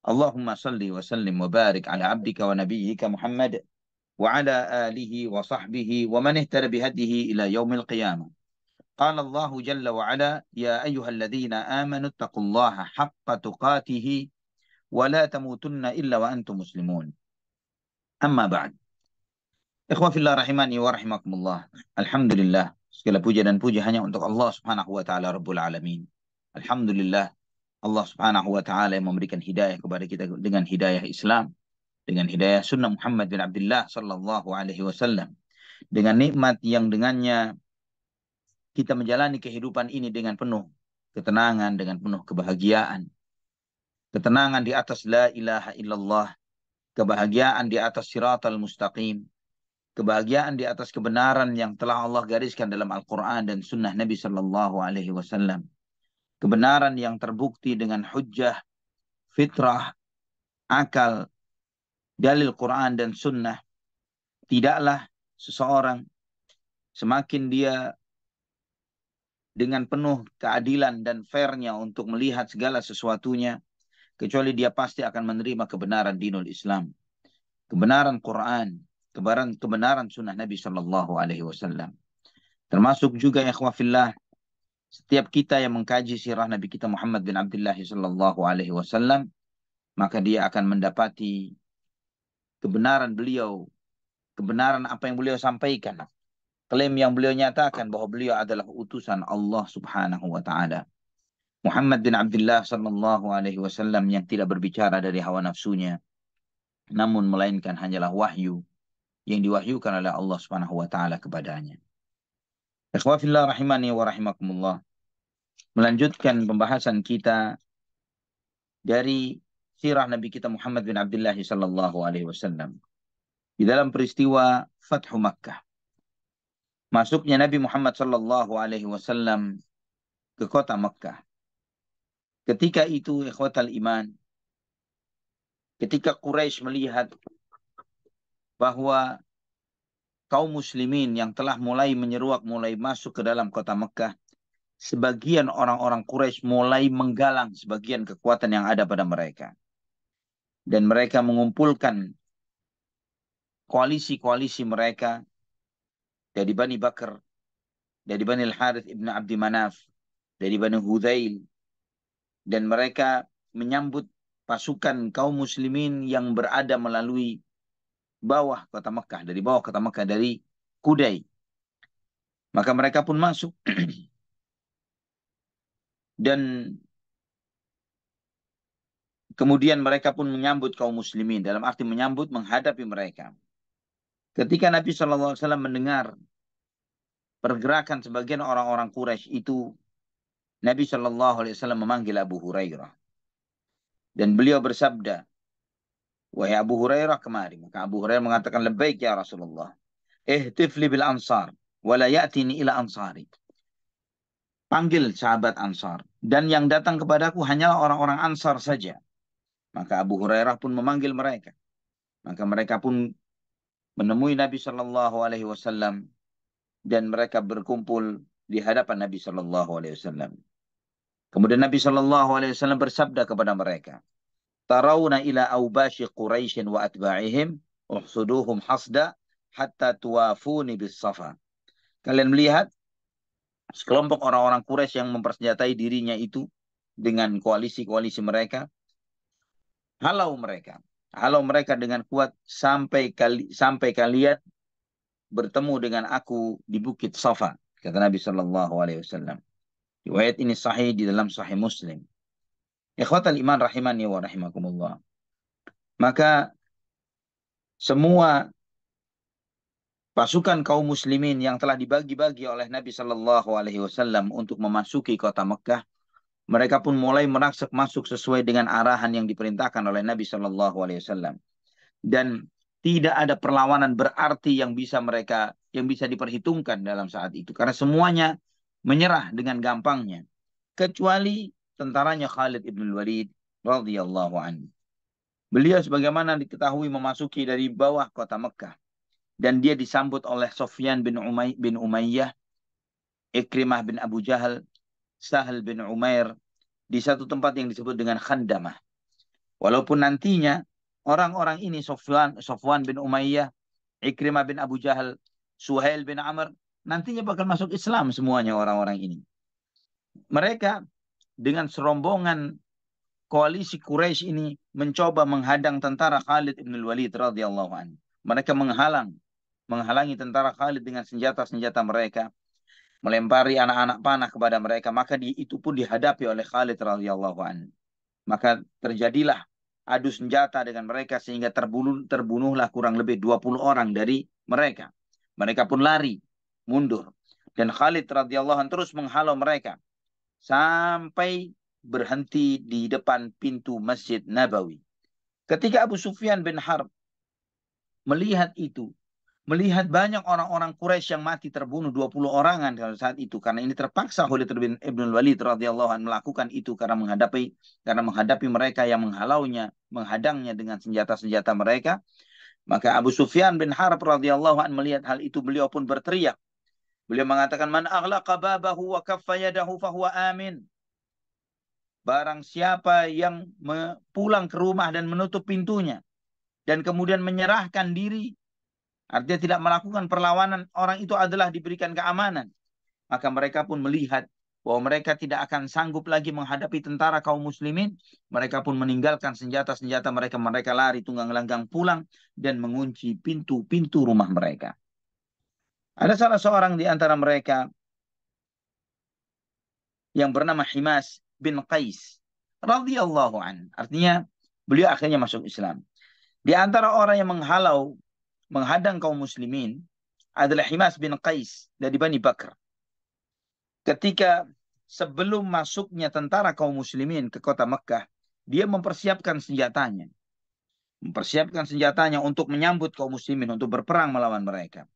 Allahumma salli wa sallim wa barik ala abdika wa nabiyyika Muhammad wa ala alihi wa sahbihi wa man ihtada bihadihi ila yaumil qiyamah. Qala Allahu jalla wa ala, ya ayyuhalladzina amanu taqullaha haqqa tuqatihi wa la tamutunna illa wa antum muslimun. Amma ba'd. Ikhwan fillah rahimani wa rahimakumullah. Alhamdulillah, segala puja dan puji hanya untuk Allah Subhanahu wa taala Rabbul alamin. Alhamdulillah, Allah Subhanahu wa taala yang memberikan hidayah kepada kita dengan hidayah Islam, dengan hidayah sunnah Muhammad bin Abdullah sallallahu alaihi wasallam, dengan nikmat yang dengannya kita menjalani kehidupan ini dengan penuh ketenangan, dengan penuh kebahagiaan. Ketenangan di atas la ilaha illallah, kebahagiaan di atas siratal mustaqim, kebahagiaan di atas kebenaran yang telah Allah gariskan dalam Al-Quran dan sunnah Nabi sallallahu alaihi wasallam. Kebenaran yang terbukti dengan hujjah, fitrah, akal, dalil Quran dan sunnah. Tidaklah seseorang semakin dia dengan penuh keadilan dan fairnya untuk melihat segala sesuatunya, kecuali dia pasti akan menerima kebenaran dinul Islam, kebenaran Quran, kebenaran sunnah Nabi Sallallahu Alaihi Wasallam. Termasuk juga ikhwafillah, setiap kita yang mengkaji sirah Nabi kita Muhammad bin Abdullah Sallallahu Alaihi Wasallam, maka dia akan mendapati kebenaran beliau, kebenaran apa yang beliau sampaikan, klaim yang beliau nyatakan bahwa beliau adalah utusan Allah Subhanahu wa taala. Muhammad bin Abdullah sallallahu alaihi wasallam yang tidak berbicara dari hawa nafsunya, namun melainkan hanyalah wahyu yang diwahyukan oleh Allah Subhanahu wa taala kepadanya. Ikhwafillah rahimani wa rahimakumullah. Melanjutkan pembahasan kita dari sirah Nabi kita Muhammad bin Abdullah sallallahu alaihi wasallam di dalam peristiwa Fathu Makkah. Masuknya Nabi Muhammad sallallahu alaihi wasallam ke kota Makkah. Ketika itu ikhwatal iman, ketika Quraisy melihat bahwa kaum muslimin yang telah mulai menyeruak, mulai masuk ke dalam kota Makkah, sebagian orang-orang Quraisy mulai menggalang sebagian kekuatan yang ada pada mereka. Dan mereka mengumpulkan koalisi-koalisi mereka dari Bani Bakar, dari Bani Al-Harith ibn Abdi Manaf, dari Bani Hudzail, dan mereka menyambut pasukan kaum muslimin yang berada melalui bawah kota Mekah, dari bawah kota Mekah, dari Kudai. Maka mereka pun masuk dan kemudian mereka pun menyambut kaum muslimin, dalam arti menyambut, menghadapi mereka. Ketika Nabi SAW mendengar pergerakan sebagian orang-orang Quraisy itu, Nabi SAW memanggil Abu Hurairah. Dan beliau bersabda, wahai Abu Hurairah, kemari. Maka Abu Hurairah mengatakan, labbaik ya Rasulullah. Ihtifli bil ansar, wala ya'tini ila ansari. Panggil sahabat Ansar. Dan yang datang kepadaku hanyalah orang-orang Ansar saja. Maka Abu Hurairah pun memanggil mereka. Maka mereka pun menemui Nabi Shallallahu Alaihi Wasallam dan mereka berkumpul di hadapan Nabi Shallallahu Alaihi Wasallam. Kemudian Nabi Shallallahu Alaihi Wasallam bersabda kepada mereka, Tarawna ila awbashi Quraisyin wa atba'ihim uhsuduhum hasda hatta tuwafuni bis safa. Kalian melihat sekelompok orang-orang Quraisy yang mempersenjatai dirinya itu dengan koalisi-koalisi mereka. Halau mereka dengan kuat sampai kalian bertemu dengan aku di Bukit Safa, kata Nabi Shallallahu Alaihi Wasallam. Riwayat ini sahih di dalam Sahih Muslim. Ikhwatal iman rahimani wa rahimakumullah. Maka semua pasukan kaum muslimin yang telah dibagi-bagi oleh Nabi Shallallahu Alaihi Wasallam untuk memasuki kota Mekah, mereka pun mulai merangsek masuk sesuai dengan arahan yang diperintahkan oleh Nabi Shallallahu Alaihi Wasallam. Dan tidak ada perlawanan berarti yang bisa diperhitungkan dalam saat itu, karena semuanya menyerah dengan gampangnya, kecuali tentaranya Khalid ibn Walid radhiyallahu anhu. Beliau sebagaimana diketahui memasuki dari bawah kota Mekah, dan dia disambut oleh Sufyan bin Umayyah, Ikrimah bin Abu Jahal, Sahal bin Umair, di satu tempat yang disebut dengan Khandamah. Walaupun nantinya orang-orang ini Sofwan bin Umayyah, Ikrimah bin Abu Jahal, Suhail bin Amr, nantinya bakal masuk Islam semuanya orang-orang ini. Mereka dengan serombongan koalisi Quraisy ini mencoba menghadang tentara Khalid bin Walid radhiyallahu anhu. Mereka menghalangi tentara Khalid dengan senjata-senjata mereka, melempari anak-anak panah kepada mereka, maka itu pun dihadapi oleh Khalid radhiyallahu anhu. Maka terjadilah adu senjata dengan mereka sehingga terbunuhlah kurang lebih 20 orang dari mereka. Mereka pun lari, mundur. Dan Khalid radhiyallahu anhu terus menghalau mereka sampai berhenti di depan pintu Masjid Nabawi. Ketika Abu Sufyan bin Harb melihat itu, melihat banyak orang-orang Quraisy yang mati terbunuh 20 orangan saat itu, karena ini terpaksa Khalid bin Ibn Walid radhiyallahu anhu melakukan itu karena menghadapi mereka yang menghadangnya dengan senjata-senjata mereka. Maka Abu Sufyan bin Harb radhiyallahu anhu melihat hal itu, beliau pun berteriak. Beliau mengatakan, "Man aghlaqa babahu wa kaffa yadahu fahuwa amin." Barang siapa yang pulang ke rumah dan menutup pintunya dan kemudian menyerahkan diri, artinya tidak melakukan perlawanan, orang itu adalah diberikan keamanan. Maka mereka pun melihat bahwa mereka tidak akan sanggup lagi menghadapi tentara kaum muslimin. Mereka pun meninggalkan senjata-senjata mereka. Mereka lari tunggang langgang pulang dan mengunci pintu-pintu rumah mereka. Ada salah seorang di antara mereka yang bernama Himas bin Qais radhiyallahu an. Artinya beliau akhirnya masuk Islam. Di antara orang yang menghadang kaum muslimin adalah Himas bin Qais dari Bani Bakr. Ketika sebelum masuknya tentara kaum muslimin ke kota Mekah, dia mempersiapkan senjatanya. Mempersiapkan senjatanya untuk menyambut kaum muslimin, untuk berperang melawan mereka.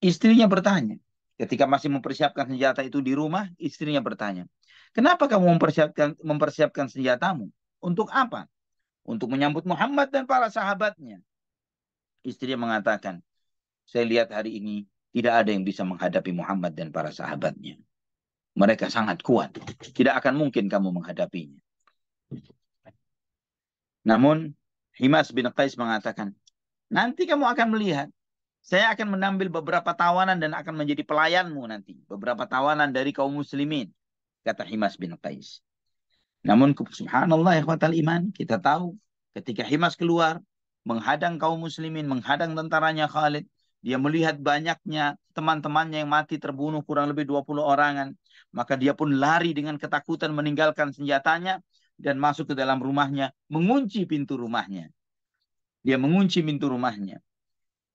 Istrinya bertanya, ketika masih mempersiapkan senjata itu di rumah, istrinya bertanya, "Kenapa kamu mempersiapkan senjatamu? Untuk apa?" "Untuk menyambut Muhammad dan para sahabatnya." Istrinya mengatakan, "Saya lihat hari ini tidak ada yang bisa menghadapi Muhammad dan para sahabatnya. Mereka sangat kuat. Tidak akan mungkin kamu menghadapinya." Namun Himas bin Qais mengatakan, "Nanti kamu akan melihat. Saya akan menambil beberapa tawanan dan akan menjadi pelayanmu nanti. Beberapa tawanan dari kaum muslimin," kata Himas bin Qais. Namun subhanallah ikhwatal iman, kita tahu ketika Himas keluar menghadang kaum muslimin, menghadang tentaranya Khalid, dia melihat banyaknya teman-temannya yang mati terbunuh kurang lebih 20 orangan. Maka dia pun lari dengan ketakutan meninggalkan senjatanya dan masuk ke dalam rumahnya, mengunci pintu rumahnya. Dia mengunci pintu rumahnya.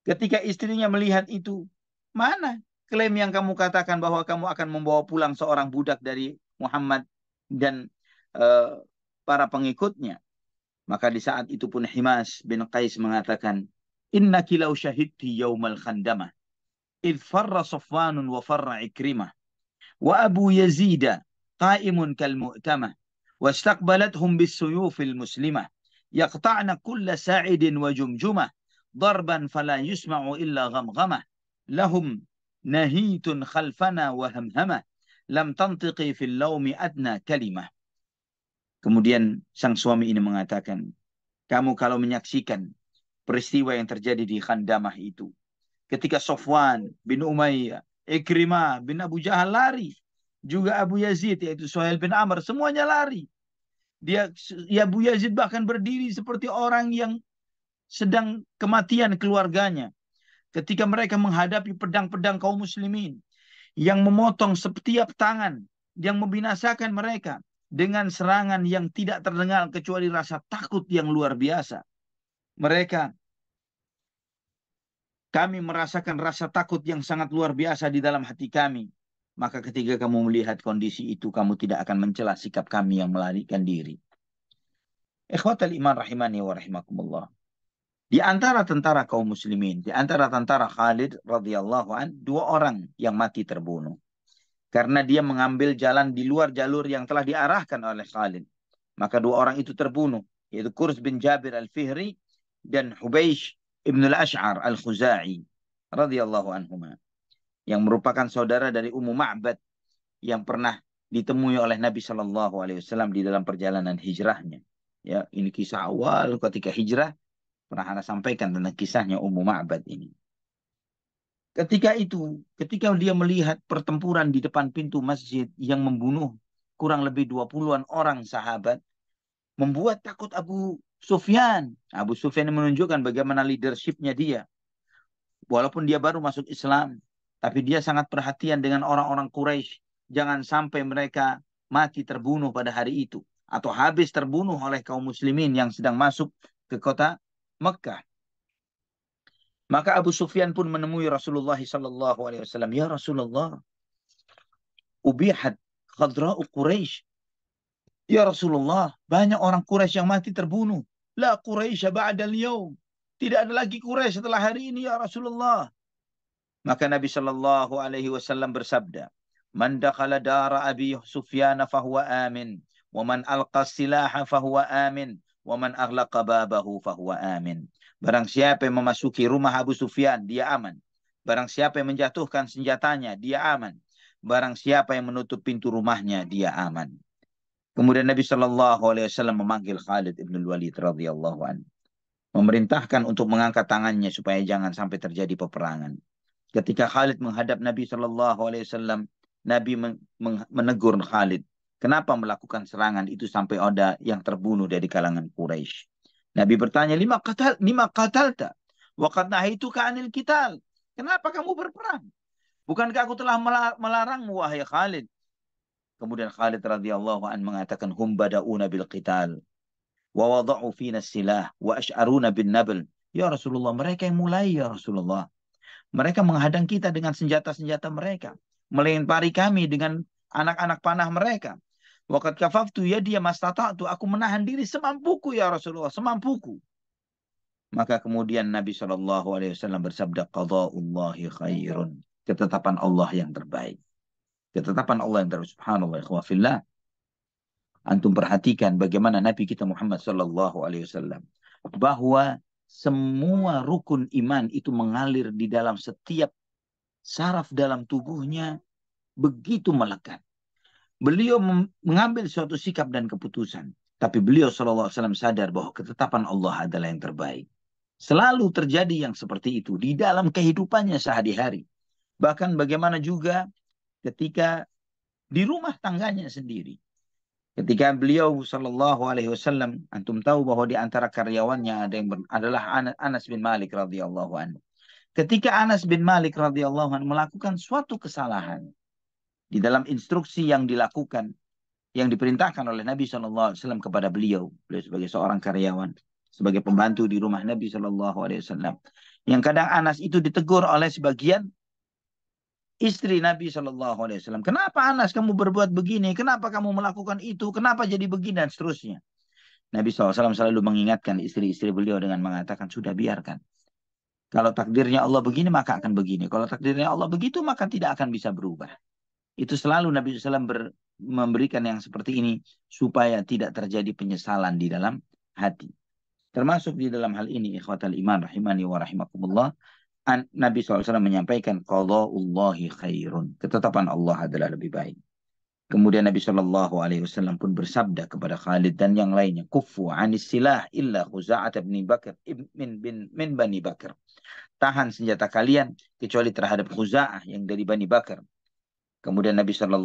Ketika istrinya melihat itu, "Mana klaim yang kamu katakan bahwa kamu akan membawa pulang seorang budak dari Muhammad dan para pengikutnya?" Maka di saat itu pun Himas bin Qais mengatakan, "Innaki law syahidti yaumal khandamah, idh farra Safwanun wa farra Ikrimah, wa Abu Yazida qaimun kal mu'tamah, wa istaqbalathum bis suyufil muslimah, yaqta'na kulla sa'idin wa jumjumah, darban fala yusma'u illa ghamghamah, lahum nahitun khalfana wa hamhamah, lam tantiqi fil lawmi adna kalimah." Kemudian sang suami ini mengatakan, "Kamu kalau menyaksikan peristiwa yang terjadi di Khandamah itu, ketika Sofwan bin Umayyah, Ikrimah bin Abu Jahal lari, juga Abu Yazid yaitu Suhail bin Amr, semuanya lari. Abu Yazid bahkan berdiri seperti orang yang sedang kematian keluarganya. Ketika mereka menghadapi pedang-pedang kaum muslimin yang memotong setiap tangan, yang membinasakan mereka dengan serangan yang tidak terdengar kecuali rasa takut yang luar biasa. Kami merasakan rasa takut yang sangat luar biasa di dalam hati kami. Maka ketika kamu melihat kondisi itu, kamu tidak akan mencela sikap kami yang melarikan diri." Ikhwatal iman rahimani wa rahimakumullah. Di antara tentara kaum muslimin, di antara tentara Khalid radhiyallahu an, 2 orang yang mati terbunuh. Karena dia mengambil jalan di luar jalur yang telah diarahkan oleh Khalid. Maka 2 orang itu terbunuh, yaitu Qurs bin Jabir al-Fihri dan Hubeish ibn al-Ash'ar al-Khuzai radhiyallahu anhuma, yang merupakan saudara dari Ummu Ma'bad yang pernah ditemui oleh Nabi Shallallahu Alaihi Wasallam di dalam perjalanan hijrahnya. Ya, ini kisah awal ketika hijrah. Pernah Anda sampaikan tentang kisahnya Ummu Ma'bad ini. Ketika dia melihat pertempuran di depan pintu masjid yang membunuh kurang lebih 20-an orang sahabat, membuat takut Abu Sufyan. Abu Sufyan menunjukkan bagaimana leadershipnya dia. Walaupun dia baru masuk Islam, tapi dia sangat perhatian dengan orang-orang Quraisy. Jangan sampai mereka mati terbunuh pada hari itu. Atau habis terbunuh oleh kaum muslimin yang sedang masuk ke kota Mekah. Maka Abu Sufyan pun menemui Rasulullah SAW. Ya Rasulullah, ubihat khadra'u Quraisy. Ya Rasulullah, banyak orang Quraisy yang mati terbunuh. La Quraisy ba'dal yaum. Tidak ada lagi Quraisy setelah hari ini ya Rasulullah. Maka Nabi Shallallahu Alaihi Wasallam bersabda, "Man dakhala dara Abi Sufyan fahuwa amin, wa man alqa silaha fahuwa amin, wa man aghlaqa babahu fahuwa amin." Barang siapa yang memasuki rumah Abu Sufyan, dia aman. Barang siapa yang menjatuhkan senjatanya, dia aman. Barang siapa yang menutup pintu rumahnya, dia aman. Kemudian Nabi Shallallahu Alaihi Wasallam memanggil Khalid ibn Walid radhiyallahu anhu, memerintahkan untuk mengangkat tangannya supaya jangan sampai terjadi peperangan. Ketika Khalid menghadap Nabi Shallallahu Alaihi Wasallam, Nabi menegur Khalid, kenapa melakukan serangan itu sampai ada yang terbunuh dari kalangan Quraisy. Nabi bertanya, lima qatalta, wa qad nahaituka 'anil qital. Kenapa kamu berperang? Bukankah aku telah melarangmu wahai Khalid? Kemudian Khalid radhiyallahu an mengatakan, hum bada'una bil qital wa wada'u fina silah wa ash'aruna bin nabl. Ya Rasulullah, mereka yang mulai ya Rasulullah. Mereka menghadang kita dengan senjata-senjata mereka. Melempari kami dengan anak-anak panah mereka. Waqad kafaftu yadiya mastata'tu. Aku menahan diri semampuku ya Rasulullah. Semampuku. Maka kemudian Nabi SAW bersabda, qada'ullahi khairun. Ketetapan Allah yang terbaik. Ketetapan Allah yang terbaik. Subhanallah. Ikhwafillah. Antum perhatikan bagaimana Nabi kita Muhammad SAW. Bahwa semua rukun iman itu mengalir di dalam setiap saraf dalam tubuhnya begitu melekat. Beliau mengambil suatu sikap dan keputusan. Tapi beliau SAW sadar bahwa ketetapan Allah adalah yang terbaik. Selalu terjadi yang seperti itu di dalam kehidupannya sehari-hari. Bahkan bagaimana juga ketika di rumah tangganya sendiri. Ketika beliau SAW, antum tahu bahwa di antara karyawannya ada yang adalah Anas bin Malik radhiyallahu anhu. Ketika Anas bin Malik radhiyallahu anhu melakukan suatu kesalahan di dalam instruksi yang dilakukan, yang diperintahkan oleh Nabi SAW kepada beliau sebagai seorang karyawan, sebagai pembantu di rumah Nabi SAW, yang kadang Anas itu ditegur oleh sebagian istri Nabi SAW. Kenapa Anas kamu berbuat begini? Kenapa kamu melakukan itu? Kenapa jadi begini? Dan seterusnya. Nabi SAW selalu mengingatkan istri-istri beliau dengan mengatakan, sudah biarkan. Kalau takdirnya Allah begini, maka akan begini. Kalau takdirnya Allah begitu, maka tidak akan bisa berubah. Itu selalu Nabi SAW memberikan yang seperti ini, supaya tidak terjadi penyesalan di dalam hati. Termasuk di dalam hal ini, ikhwatal iman rahimani wa rahimakumullah, Nabi SAW menyampaikan, qada'ullahi khairun. Ketetapan Allah adalah lebih baik. Kemudian Nabi SAW pun bersabda kepada Khalid dan yang lainnya, kufu anis silah illa Khuza'at bin Bakar min Bani Bakar. Tahan senjata kalian kecuali terhadap Khuza'ah yang dari Bani Bakar. Kemudian Nabi SAW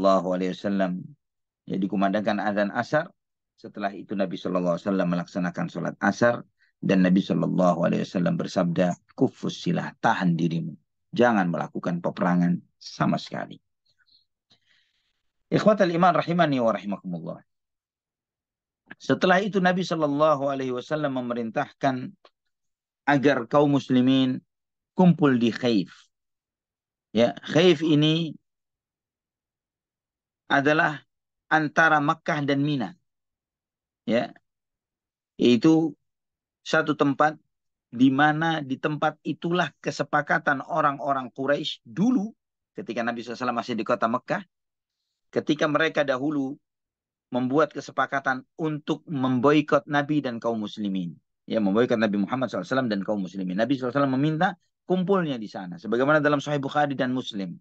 ya dikumandangkan azan asar. Setelah itu Nabi SAW melaksanakan sholat asar. Dan Nabi SAW bersabda, kufus silah, tahan dirimu. Jangan melakukan peperangan sama sekali. Ikhwatal iman rahimani wa rahimakumullah. Setelah itu Nabi SAW memerintahkan agar kaum muslimin kumpul di Khaif. Ya, Khaif ini adalah antara Makkah dan Mina. Ya, yaitu satu tempat di mana di tempat itulah kesepakatan orang-orang Quraisy dulu ketika Nabi SAW masih di kota Mekah, ketika mereka dahulu membuat kesepakatan untuk memboikot Nabi dan kaum muslimin. Ya, memboikot Nabi Muhammad SAW dan kaum muslimin. Nabi SAW meminta kumpulnya di sana. Sebagaimana dalam Sahih Bukhari dan Muslim.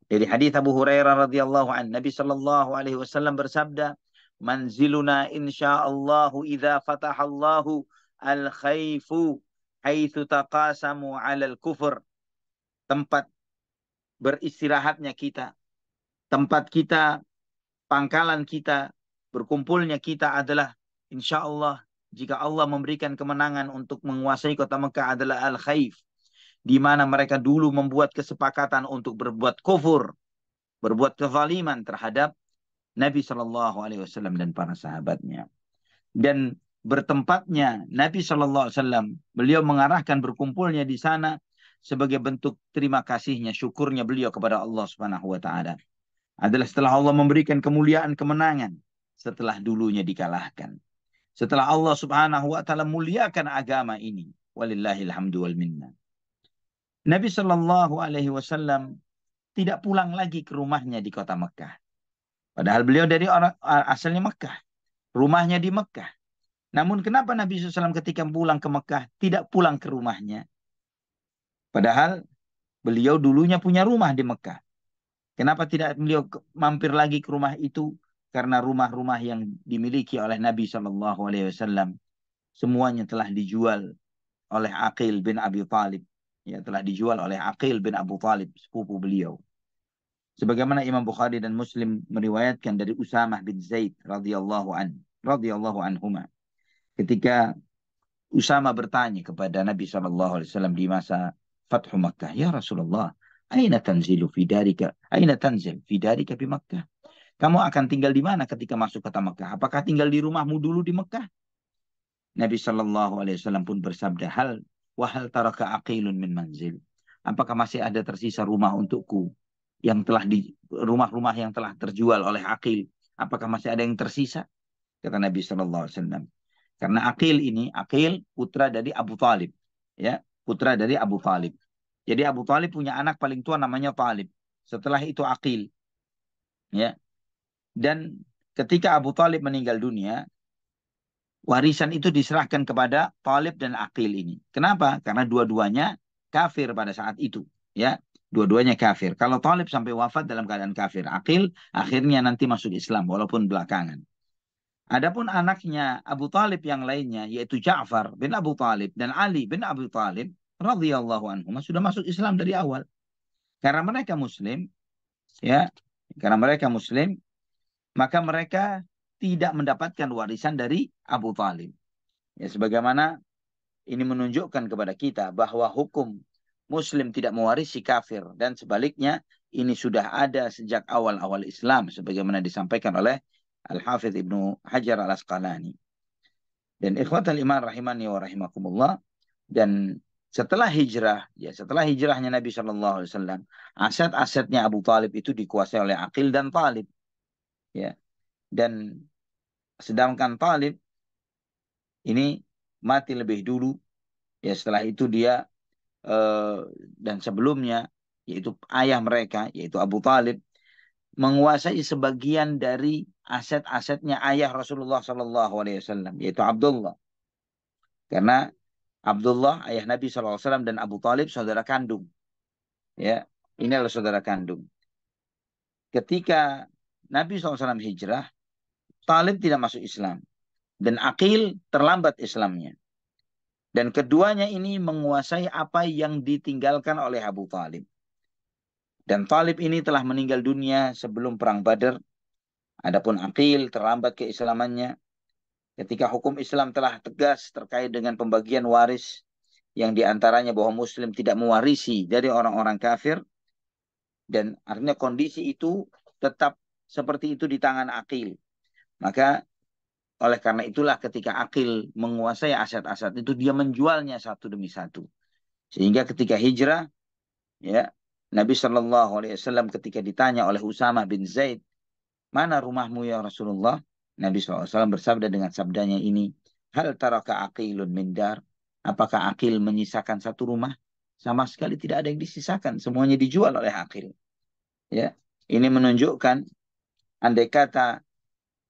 Dari hadis Abu Hurairah radhiyallahu anhu, Nabi SAW bersabda, manziluna insyaallahu idza fatahallahu al-khaifu haitsu taqasamu 'alal kufur. Tempat beristirahatnya kita, tempat kita, pangkalan kita, berkumpulnya kita adalah insya Allah jika Allah memberikan kemenangan untuk menguasai kota Mekah adalah Al-Khaif, di mana mereka dulu membuat kesepakatan untuk berbuat kufur, berbuat kezaliman terhadap Nabi Shallallahu Alaihi Wasallam dan para sahabatnya. Dan bertempatnya Nabi Shallallahu Alaihi Wasallam, beliau mengarahkan berkumpulnya di sana sebagai bentuk terima kasihnya, syukurnya beliau kepada Allah Subhanahu Wa Taala adalah setelah Allah memberikan kemuliaan kemenangan setelah dulunya dikalahkan. Setelah Allah Subhanahu wa taala muliakan agama ini. Walillahil hamdu wal minna. Nabi Shallallahu alaihi wasallam tidak pulang lagi ke rumahnya di kota Mekah. Padahal beliau dari orang asalnya Mekah. Rumahnya di Mekah. Namun kenapa Nabi SAW ketika pulang ke Mekah tidak pulang ke rumahnya? Padahal beliau dulunya punya rumah di Mekah. Kenapa tidak beliau mampir lagi ke rumah itu? Karena rumah-rumah yang dimiliki oleh Nabi Shallallahu Alaihi Wasallam semuanya telah dijual oleh Aqil bin Abi Thalib. Ya, telah dijual oleh Aqil bin Abu Thalib, sepupu beliau. Sebagaimana Imam Bukhari dan Muslim meriwayatkan dari Usamah bin Zaid radhiyallahu anhuma. Ketika Usamah bertanya kepada Nabi Shallallahu Alaihi Wasallam di masa Fathu Makkah, ya Rasulullah, aina tanzilu fi darika? Aina tanzil fi darika bi Makkah? Kamu akan tinggal di mana ketika masuk kota Makkah? Apakah tinggal di rumahmu dulu di Makkah? Nabi Shallallahu Alaihi Wasallam pun bersabda, wahal taraka aqilun min manzil. Apakah masih ada tersisa rumah untukku yang telah rumah-rumah yang telah terjual oleh Aqil? Apakah masih ada yang tersisa? Kata Nabi Shallallahu Alaihi Wasallam. Karena Aqil putra dari Abu Talib, ya, putra dari Abu Talib. Jadi Abu Talib punya anak paling tua namanya Talib. Setelah itu Aqil, ya. Dan ketika Abu Talib meninggal dunia, warisan itu diserahkan kepada Talib dan Aqil ini. Kenapa? Karena dua-duanya kafir pada saat itu, ya. Dua-duanya kafir. Kalau Talib sampai wafat dalam keadaan kafir, Aqil akhirnya nanti masuk Islam walaupun belakangan. Adapun anaknya Abu Talib yang lainnya yaitu Ja'far bin Abu Talib dan Ali bin Abu Talib radhiyallahu anhum sudah masuk Islam dari awal. Karena mereka Muslim, ya, karena mereka Muslim, maka mereka tidak mendapatkan warisan dari Abu Talib. Ya, sebagaimana ini menunjukkan kepada kita bahwa hukum Muslim tidak mewarisi kafir dan sebaliknya ini sudah ada sejak awal-awal Islam sebagaimana disampaikan oleh Al-Hafidh Ibnu Hajar Al-Asqalani. Dan ikhwatal iman rahimani wa rahimakumullah, dan setelah hijrah, ya setelah hijrahnya Nabi Shallallahu Alaihi Wasallam, aset-asetnya Abu Talib itu dikuasai oleh Aqil dan Talib, ya. Dan sedangkan Talib ini mati lebih dulu, ya setelah itu dia dan sebelumnya yaitu ayah mereka yaitu Abu Talib menguasai sebagian dari aset-asetnya ayah Rasulullah Shallallahu Alaihi Wasallam yaitu Abdullah. Karena Abdullah ayah Nabi Shallallahu Alaihi Wasallam dan Abu Talib saudara kandung. Ya, ini adalah saudara kandung. Ketika Nabi SAW hijrah, Talib tidak masuk Islam dan Aqil terlambat Islamnya. Dan keduanya ini menguasai apa yang ditinggalkan oleh Abu Talib. Dan Talib ini telah meninggal dunia sebelum perang Badar. Adapun Aqil terlambat keislamannya. Ketika hukum Islam telah tegas terkait dengan pembagian waris, yang diantaranya bahwa Muslim tidak mewarisi dari orang-orang kafir, dan artinya kondisi itu tetap seperti itu di tangan Aqil. Maka oleh karena itulah ketika Aqil menguasai aset-aset itu, dia menjualnya satu demi satu. Sehingga ketika hijrah, ya, Nabi Shallallahu Alaihi Wasallam ketika ditanya oleh Usamah bin Zaid, mana rumahmu ya Rasulullah? Nabi SAW bersabda dengan sabdanya ini, hal taraka Aqilun min dar? Apakah Aqil menyisakan satu rumah? Sama sekali tidak ada yang disisakan, semuanya dijual oleh Aqil. Ya, ini menunjukkan andai kata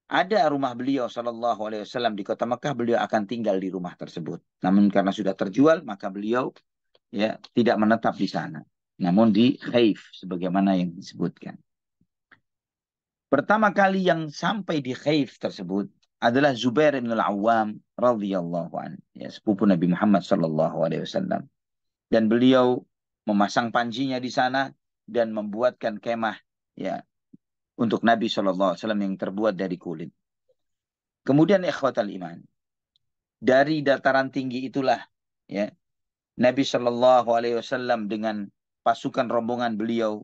ada rumah beliau Shallallahu Alaihi Wasallam di kota Mekah, beliau akan tinggal di rumah tersebut. Namun karena sudah terjual, maka beliau, ya, tidak menetap di sana. Namun di Khaif sebagaimana yang disebutkan. Pertama kali yang sampai di Khaif tersebut adalah Zubair bin Al-Awwam radhiyallahu anhu, ya, sepupu Nabi Muhammad sallallahu alaihi wasallam. Dan beliau memasang panjinya di sana dan membuatkan kemah, ya, untuk Nabi sallallahu alaihi wasallam yang terbuat dari kulit. Kemudian ikhwatal iman, dari dataran tinggi itulah, ya, Nabi sallallahu alaihi wasallam dengan pasukan rombongan beliau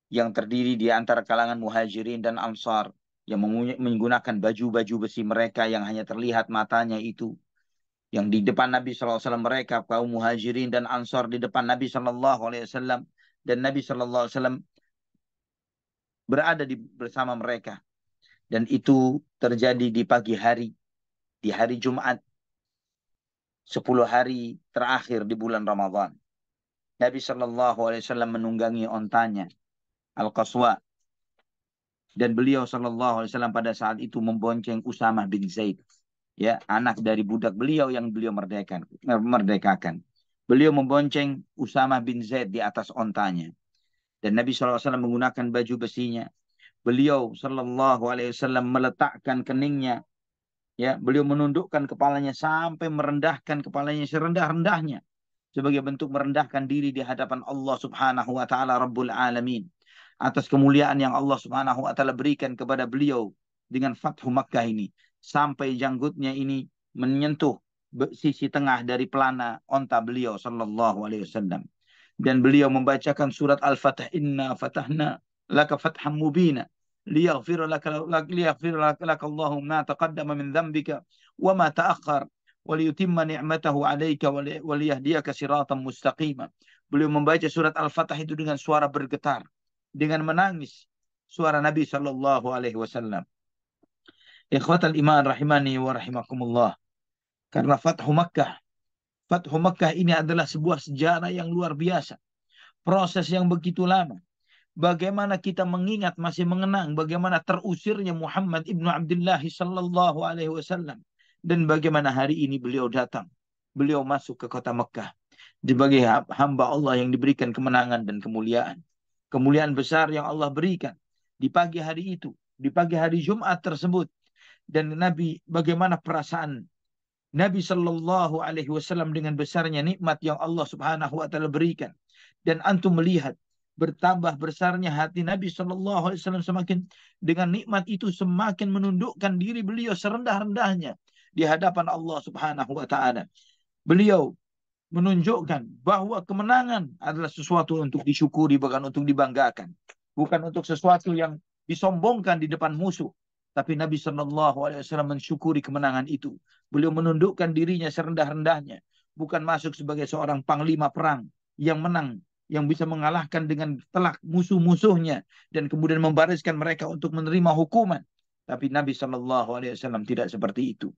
yang terdiri di antara kalangan muhajirin dan ansar yang menggunakan baju-baju besi mereka yang hanya terlihat matanya itu, yang di depan Nabi SAW mereka kaum muhajirin dan ansar di depan Nabi SAW, dan Nabi SAW berada bersama mereka, dan itu terjadi di pagi hari, di hari Jumat, 10 hari terakhir di bulan Ramadan. Nabi SAW menunggangi ontanya Al-Qaswa, dan beliau SAW pada saat itu membonceng Usamah bin Zaid, ya, anak dari budak beliau yang beliau merdekakan. Beliau membonceng Usamah bin Zaid di atas ontanya. Dan Nabi SAW menggunakan baju besinya. Beliau SAW meletakkan keningnya, ya, beliau menundukkan kepalanya sampai merendahkan kepalanya serendah-rendahnya sebagai bentuk merendahkan diri di hadapan Allah Subhanahu wa taala Rabbul Alamin atas kemuliaan yang Allah Subhanahu wa taala berikan kepada beliau dengan Fathu Makkah ini, sampai janggutnya ini menyentuh sisi tengah dari pelana onta beliau sallallahu alaihi wasallam. Dan beliau membacakan surat Al-Fatah, inna fatahna laka fatham mubina liyaghfir laka Allahu ma taqaddama min dhanbika wa ma ta'akhkhar wa liyutimma ni'matahu 'alaika wa liyahdiyaka siratan mustaqima. Beliau membaca surat Al-Fatah itu dengan suara bergetar, dengan menangis, suara Nabi sallallahu alaihi wasallam. Ikhwatal iman rahimani wa rahimakumullah. Karena Fathu Makkah ini adalah sebuah sejarah yang luar biasa. Proses yang begitu lama. Bagaimana kita mengingat, masih mengenang bagaimana terusirnya Muhammad ibnu Abdullah sallallahu alaihi wasallam, dan bagaimana hari ini beliau datang, beliau masuk ke kota Mekah sebagai hamba Allah yang diberikan kemenangan dan kemuliaan. Kemuliaan besar yang Allah berikan di pagi hari itu, di pagi hari Jumat tersebut. Dan Nabi, bagaimana perasaan Nabi Shallallahu Alaihi Wasallam dengan besarnya nikmat yang Allah Subhanahu Wa Taala berikan. Dan antum melihat bertambah besarnya hati Nabi Shallallahu Alaihi Wasallam, semakin dengan nikmat itu semakin menundukkan diri beliau serendah-rendahnya di hadapan Allah Subhanahu Wa Taala. Beliau menunjukkan bahwa kemenangan adalah sesuatu untuk disyukuri, bukan untuk dibanggakan, bukan untuk sesuatu yang disombongkan di depan musuh. Tapi Nabi Shallallahu Alaihi Wasallam mensyukuri kemenangan itu. Beliau menundukkan dirinya serendah-rendahnya, bukan masuk sebagai seorang panglima perang yang menang, yang bisa mengalahkan dengan telak musuh-musuhnya dan kemudian membariskan mereka untuk menerima hukuman. Tapi Nabi Shallallahu Alaihi Wasallam tidak seperti itu.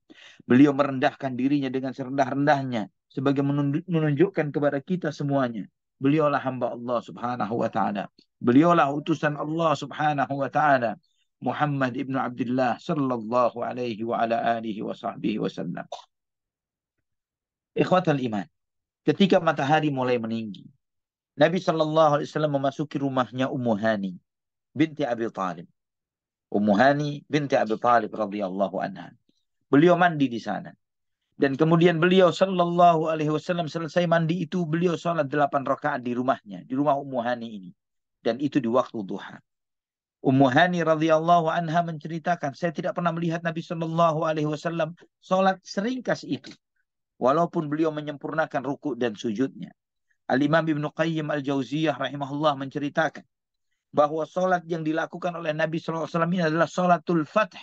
Beliau merendahkan dirinya dengan serendah-rendahnya sebagai menunjukkan kepada kita semuanya, beliaulah hamba Allah Subhanahu wa taala. Beliaulah utusan Allah Subhanahu wa taala, Muhammad ibnu Abdullah sallallahu alaihi wa ala alihi wa sahbihi wasallam. Ikhwatal iman, ketika matahari mulai meninggi, Nabi sallallahu alaihi wasallam memasuki rumahnya Ummu Hani binti Abi Talib. Ummu Hani binti Abi Talib radhiyallahu anha. Beliau mandi di sana. Dan kemudian beliau sallallahu alaihi wasallam selesai mandi itu, beliau sholat 8 rakaat di rumahnya, di rumah Ummu Hani ini. Dan itu di waktu duha. Ummu Hani radhiyallahu anha menceritakan, saya tidak pernah melihat Nabi sallallahu alaihi wasallam sholat seringkas itu. Walaupun beliau menyempurnakan ruku dan sujudnya. Al-Imam Ibnu Qayyim Al-Jauziyah rahimahullah menceritakan bahwa sholat yang dilakukan oleh Nabi sallallahu alaihi wasallam ini adalah sholatul fath,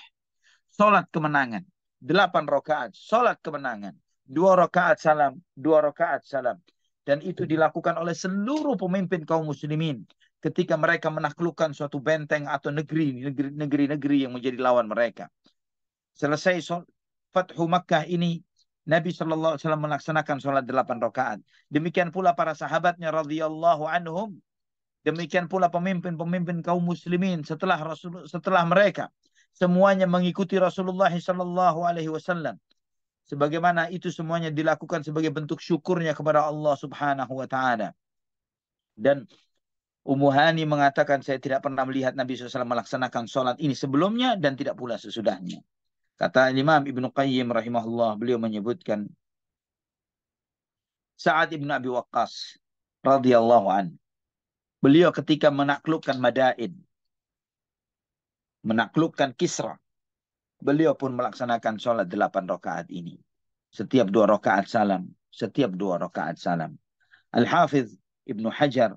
sholat kemenangan. 8 rakaat, sholat kemenangan. 2 rakaat salam, 2 rakaat salam. Dan itu dilakukan oleh seluruh pemimpin kaum muslimin ketika mereka menaklukkan suatu benteng atau negeri-negeri yang menjadi lawan mereka. Selesai Fathu Makkah ini, Nabi SAW melaksanakan sholat 8 rakaat. Demikian pula para sahabatnya radhiyallahu anhum. Demikian pula pemimpin-pemimpin kaum muslimin setelah mereka. Semuanya mengikuti Rasulullah sallallahu alaihi wasallam. Sebagaimana itu semuanya dilakukan sebagai bentuk syukurnya kepada Allah Subhanahu wa taala. Dan Ummu Hani mengatakan, saya tidak pernah melihat Nabi SAW melaksanakan sholat ini sebelumnya dan tidak pula sesudahnya. Kata Imam Ibnu Qayyim rahimahullah, beliau menyebutkan Sa'ad ibn Abi Waqqas radhiyallahu an. Beliau ketika menaklukkan Madain, menaklukkan Kisra, beliau pun melaksanakan sholat 8 rakaat ini. Setiap 2 rakaat salam. Setiap 2 rakaat salam. Al-Hafidh Ibnu Hajar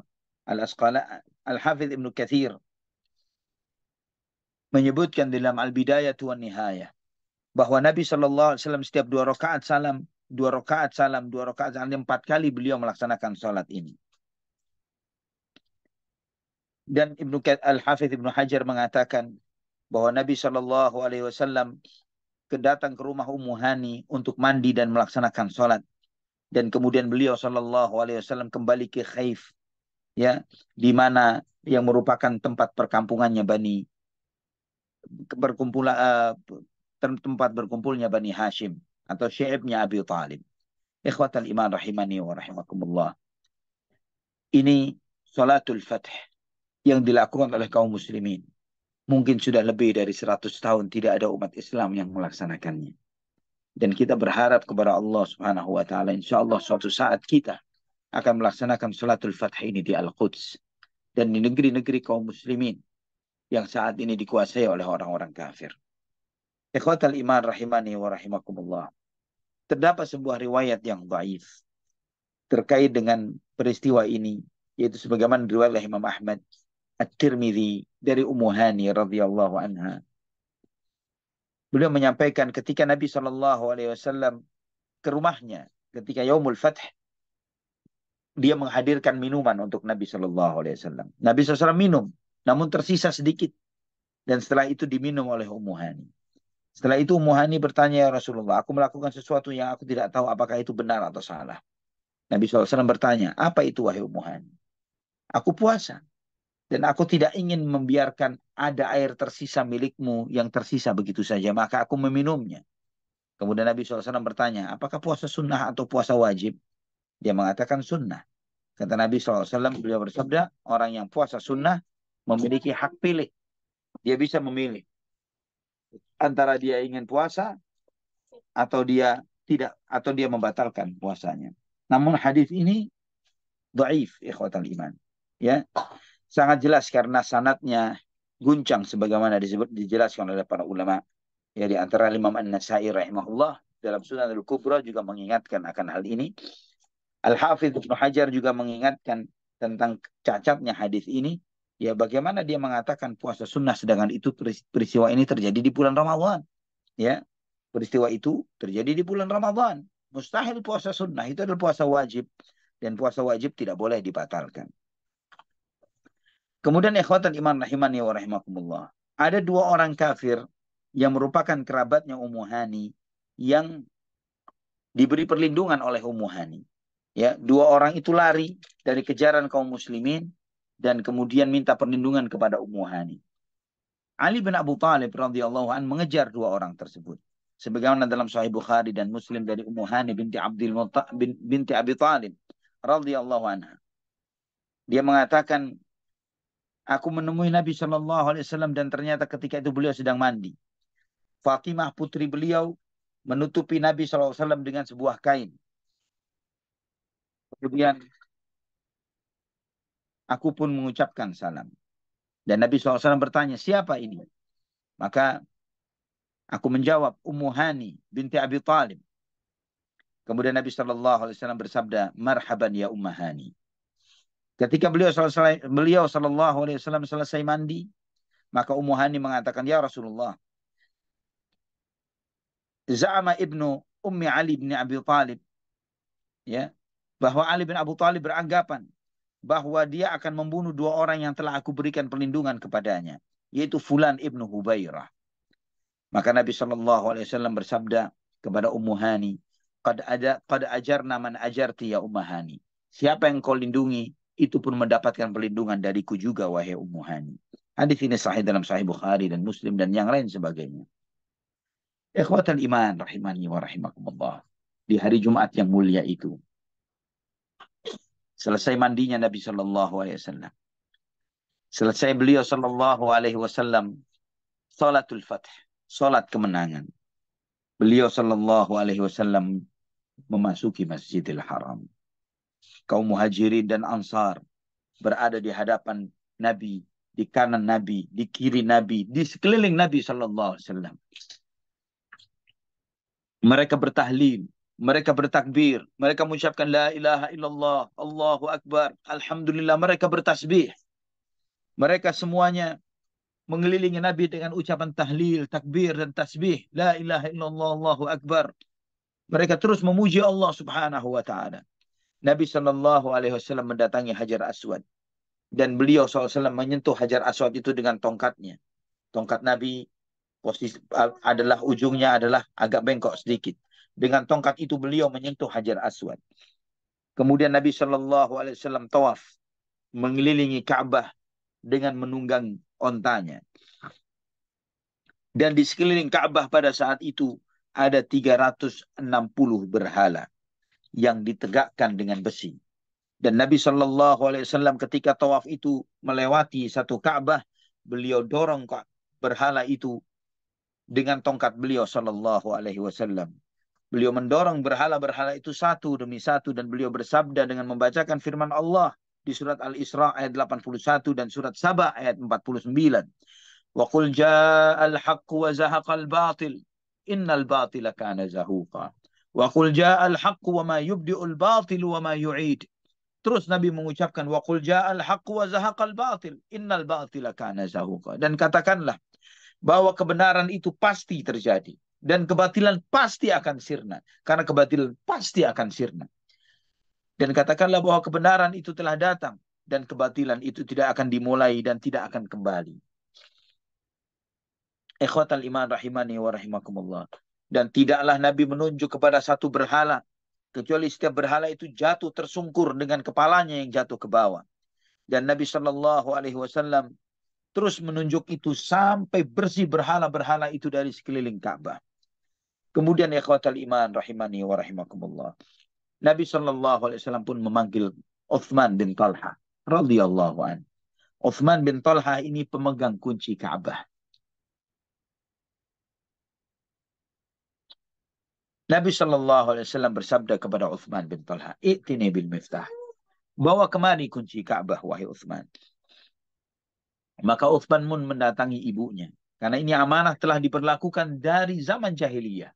Al-Hafidh Ibnu Kathir menyebutkan dalam Al-Bidayah wa Nihayah bahwa Nabi SAW setiap 2 rakaat salam, 2 rakaat salam, 2 rakaat salam, 4 kali beliau melaksanakan sholat ini. Dan Al-Hafidh Ibnu Hajar mengatakan bahwa Nabi SAW datang ke rumah Ummu Hani untuk mandi dan melaksanakan sholat. Dan kemudian beliau SAW kembali ke Khaif, ya, di mana yang merupakan tempat perkampungannya tempat berkumpulnya Bani Hashim atau syi'ibnya Abi Talib. Ikhwatal iman rahimani wa rahimakumullah. Ini salatul fath yang dilakukan oleh kaum muslimin. Mungkin sudah lebih dari 100 tahun tidak ada umat Islam yang melaksanakannya. Dan kita berharap kepada Allah Subhanahu wa taala, insyaallah suatu saat kita akan melaksanakan salatul fath ini di Al-Quds dan di negeri-negeri kaum muslimin yang saat ini dikuasai oleh orang-orang kafir. Ikhwatal iman rahimani wa rahimakumullah. Terdapat sebuah riwayat yang dhaif terkait dengan peristiwa ini, yaitu sebagaimana riwayat oleh Imam Ahmad At-Tirmidzi dari Ummu Hani radhiyallahu anha. Beliau menyampaikan ketika Nabi SAW ke rumahnya ketika Yaumul Fath, dia menghadirkan minuman untuk Nabi SAW. Nabi SAW minum, namun tersisa sedikit. Dan setelah itu diminum oleh Ummu Hani. Setelah itu Ummu Hani bertanya, ya Rasulullah, aku melakukan sesuatu yang aku tidak tahu apakah itu benar atau salah. Nabi SAW bertanya, apa itu wahai Ummu Hani? Aku puasa. Dan aku tidak ingin membiarkan ada air tersisa milikmu yang tersisa begitu saja. Maka aku meminumnya. Kemudian Nabi SAW bertanya, apakah puasa sunnah atau puasa wajib? Dia mengatakan sunnah. Kata Nabi SAW, beliau bersabda, orang yang puasa sunnah memiliki hak pilih. Dia bisa memilih antara dia ingin puasa atau dia tidak, atau dia membatalkan puasanya. Namun hadis ini dhaif, ikhwatal iman. Ya, sangat jelas karena sanadnya guncang sebagaimana dijelaskan oleh para ulama. Ya, di antara Imam An-Nasai rahimahullah dalam Sunan Al-Kubra juga mengingatkan akan hal ini. Al-Hafidh Ibnu Hajar juga mengingatkan tentang cacatnya hadis ini. Ya, bagaimana dia mengatakan puasa sunnah sedangkan itu peristiwa ini terjadi di bulan Ramadan. Ya, peristiwa itu terjadi di bulan Ramadan. Mustahil puasa sunnah, itu adalah puasa wajib. Dan puasa wajib tidak boleh dibatalkan. Kemudian ikhwatan iman rahimani wa rahimakumullah. Ada 2 orang kafir yang merupakan kerabatnya Ummu Hani yang diberi perlindungan oleh Ummu Hani. Ya, 2 orang itu lari dari kejaran kaum muslimin dan kemudian minta perlindungan kepada Ummu Hani. Ali bin Abu Talib radhiyallahu an mengejar 2 orang tersebut. Sebagaimana dalam Sahih Bukhari dan Muslim dari Ummu Hani binti Abi Talib radhiyallahu anha. Dia mengatakan, aku menemui Nabi SAW dan ternyata ketika itu beliau sedang mandi. Fatimah putri beliau menutupi Nabi SAW dengan sebuah kain. Kemudian aku pun mengucapkan salam. Dan Nabi SAW bertanya, siapa ini? Maka aku menjawab, Ummu Hani binti Abi Talib. Kemudian Nabi SAW bersabda, marhaban ya Ummu Hani. Ketika beliau SAW selesai mandi, maka Ummu Hani mengatakan, ya Rasulullah, Za'ama ibnu Ummi Ali bin Abi Talib, ya, bahwa Ali bin Abu Talib beranggapan bahwa dia akan membunuh 2 orang yang telah aku berikan perlindungan kepadanya, yaitu Fulan ibnu Hubairah. Maka Nabi SAW bersabda kepada Ummu Hani, qad ajarna man ajarti ya Ummu Hani. Siapa yang kau lindungi, itu pun mendapatkan perlindungan dariku juga, wahai Ummu Hani. Hadis ini sahih dalam Sahih Bukhari dan Muslim dan yang lain sebagainya. Ikhwatal iman rahimani wa rahimakumullah. Di hari Jumat yang mulia itu, selesai mandinya Nabi SAW, Selesai beliau sallallahu alaihi wasallam salatul fath, salat kemenangan. Beliau sallallahu alaihi wasallam memasuki Masjidil Haram. Kaum Muhajirin dan Ansar berada di hadapan Nabi, di kanan Nabi, di kiri Nabi, di sekeliling Nabi sallallahu alaihi wasallam. Mereka bertahlil, mereka bertakbir, mereka mengucapkan la ilaha illallah, Allahu akbar, alhamdulillah, mereka bertasbih. Mereka semuanya mengelilingi Nabi dengan ucapan tahlil, takbir dan tasbih. La ilaha illallah, Allahu akbar. Mereka terus memuji Allah Subhanahu wa taala. Nabi sallallahu alaihi wasallam mendatangi Hajar Aswad dan beliau SAW menyentuh Hajar Aswad itu dengan tongkatnya. Tongkat Nabi posisi adalah ujungnya adalah agak bengkok sedikit. Dengan tongkat itu beliau menyentuh Hajar Aswad. Kemudian Nabi sallallahu alaihi wasallam tawaf mengelilingi Ka'bah dengan menunggang ontanya. Dan di sekeliling Ka'bah pada saat itu ada 360 berhala yang ditegakkan dengan besi. Dan Nabi Shallallahu Alaihi Wasallam ketika tawaf itu melewati satu Ka'bah, beliau dorong berhala itu dengan tongkat beliau Shallallahu Alaihi Wasallam. Beliau mendorong berhala-berhala itu satu demi satu dan beliau bersabda dengan membacakan firman Allah di surat Al-Isra ayat 81 dan surat Saba ayat 49. Wa qul ja'al haqqu wa zahaqal batil innal batila kana zahuqa. Wa qul ja'al haqqu wa ma yubdi'ul batil wa ma yu'id. Terus Nabi mengucapkan wa qul ja'al haqqu wa zahaqal batil innal batila kana zahuqa. Dan katakanlah bahwa kebenaran itu pasti terjadi dan kebatilan pasti akan sirna, karena kebatilan pasti akan sirna. Dan katakanlah bahwa kebenaran itu telah datang dan kebatilan itu tidak akan dimulai dan tidak akan kembali. Ikhwatal iman rahimani wa rahimakumullah. Dan tidaklah Nabi menunjuk kepada satu berhala kecuali setiap berhala itu jatuh tersungkur dengan kepalanya yang jatuh ke bawah. Dan Nabi Shallallahu Alaihi Wasallam terus menunjuk itu sampai bersih berhala-berhala itu dari sekeliling Ka'bah. Kemudian ikhwatal iman rahimani wa rahimakumullah. Nabi Shallallahu Alaihi Wasallam pun memanggil Uthman bin Talha radhiyallahu an. Uthman bin Talha ini pemegang kunci Ka'bah. Nabi Shallallahu Alaihi Wasallam bersabda kepada Uthman bin Talha, "I'tini bil miftah." Bawa kemari kunci Ka'bah, wahai Uthman. Maka Uthman pun mendatangi ibunya. Karena ini amanah telah diperlakukan dari zaman jahiliyah.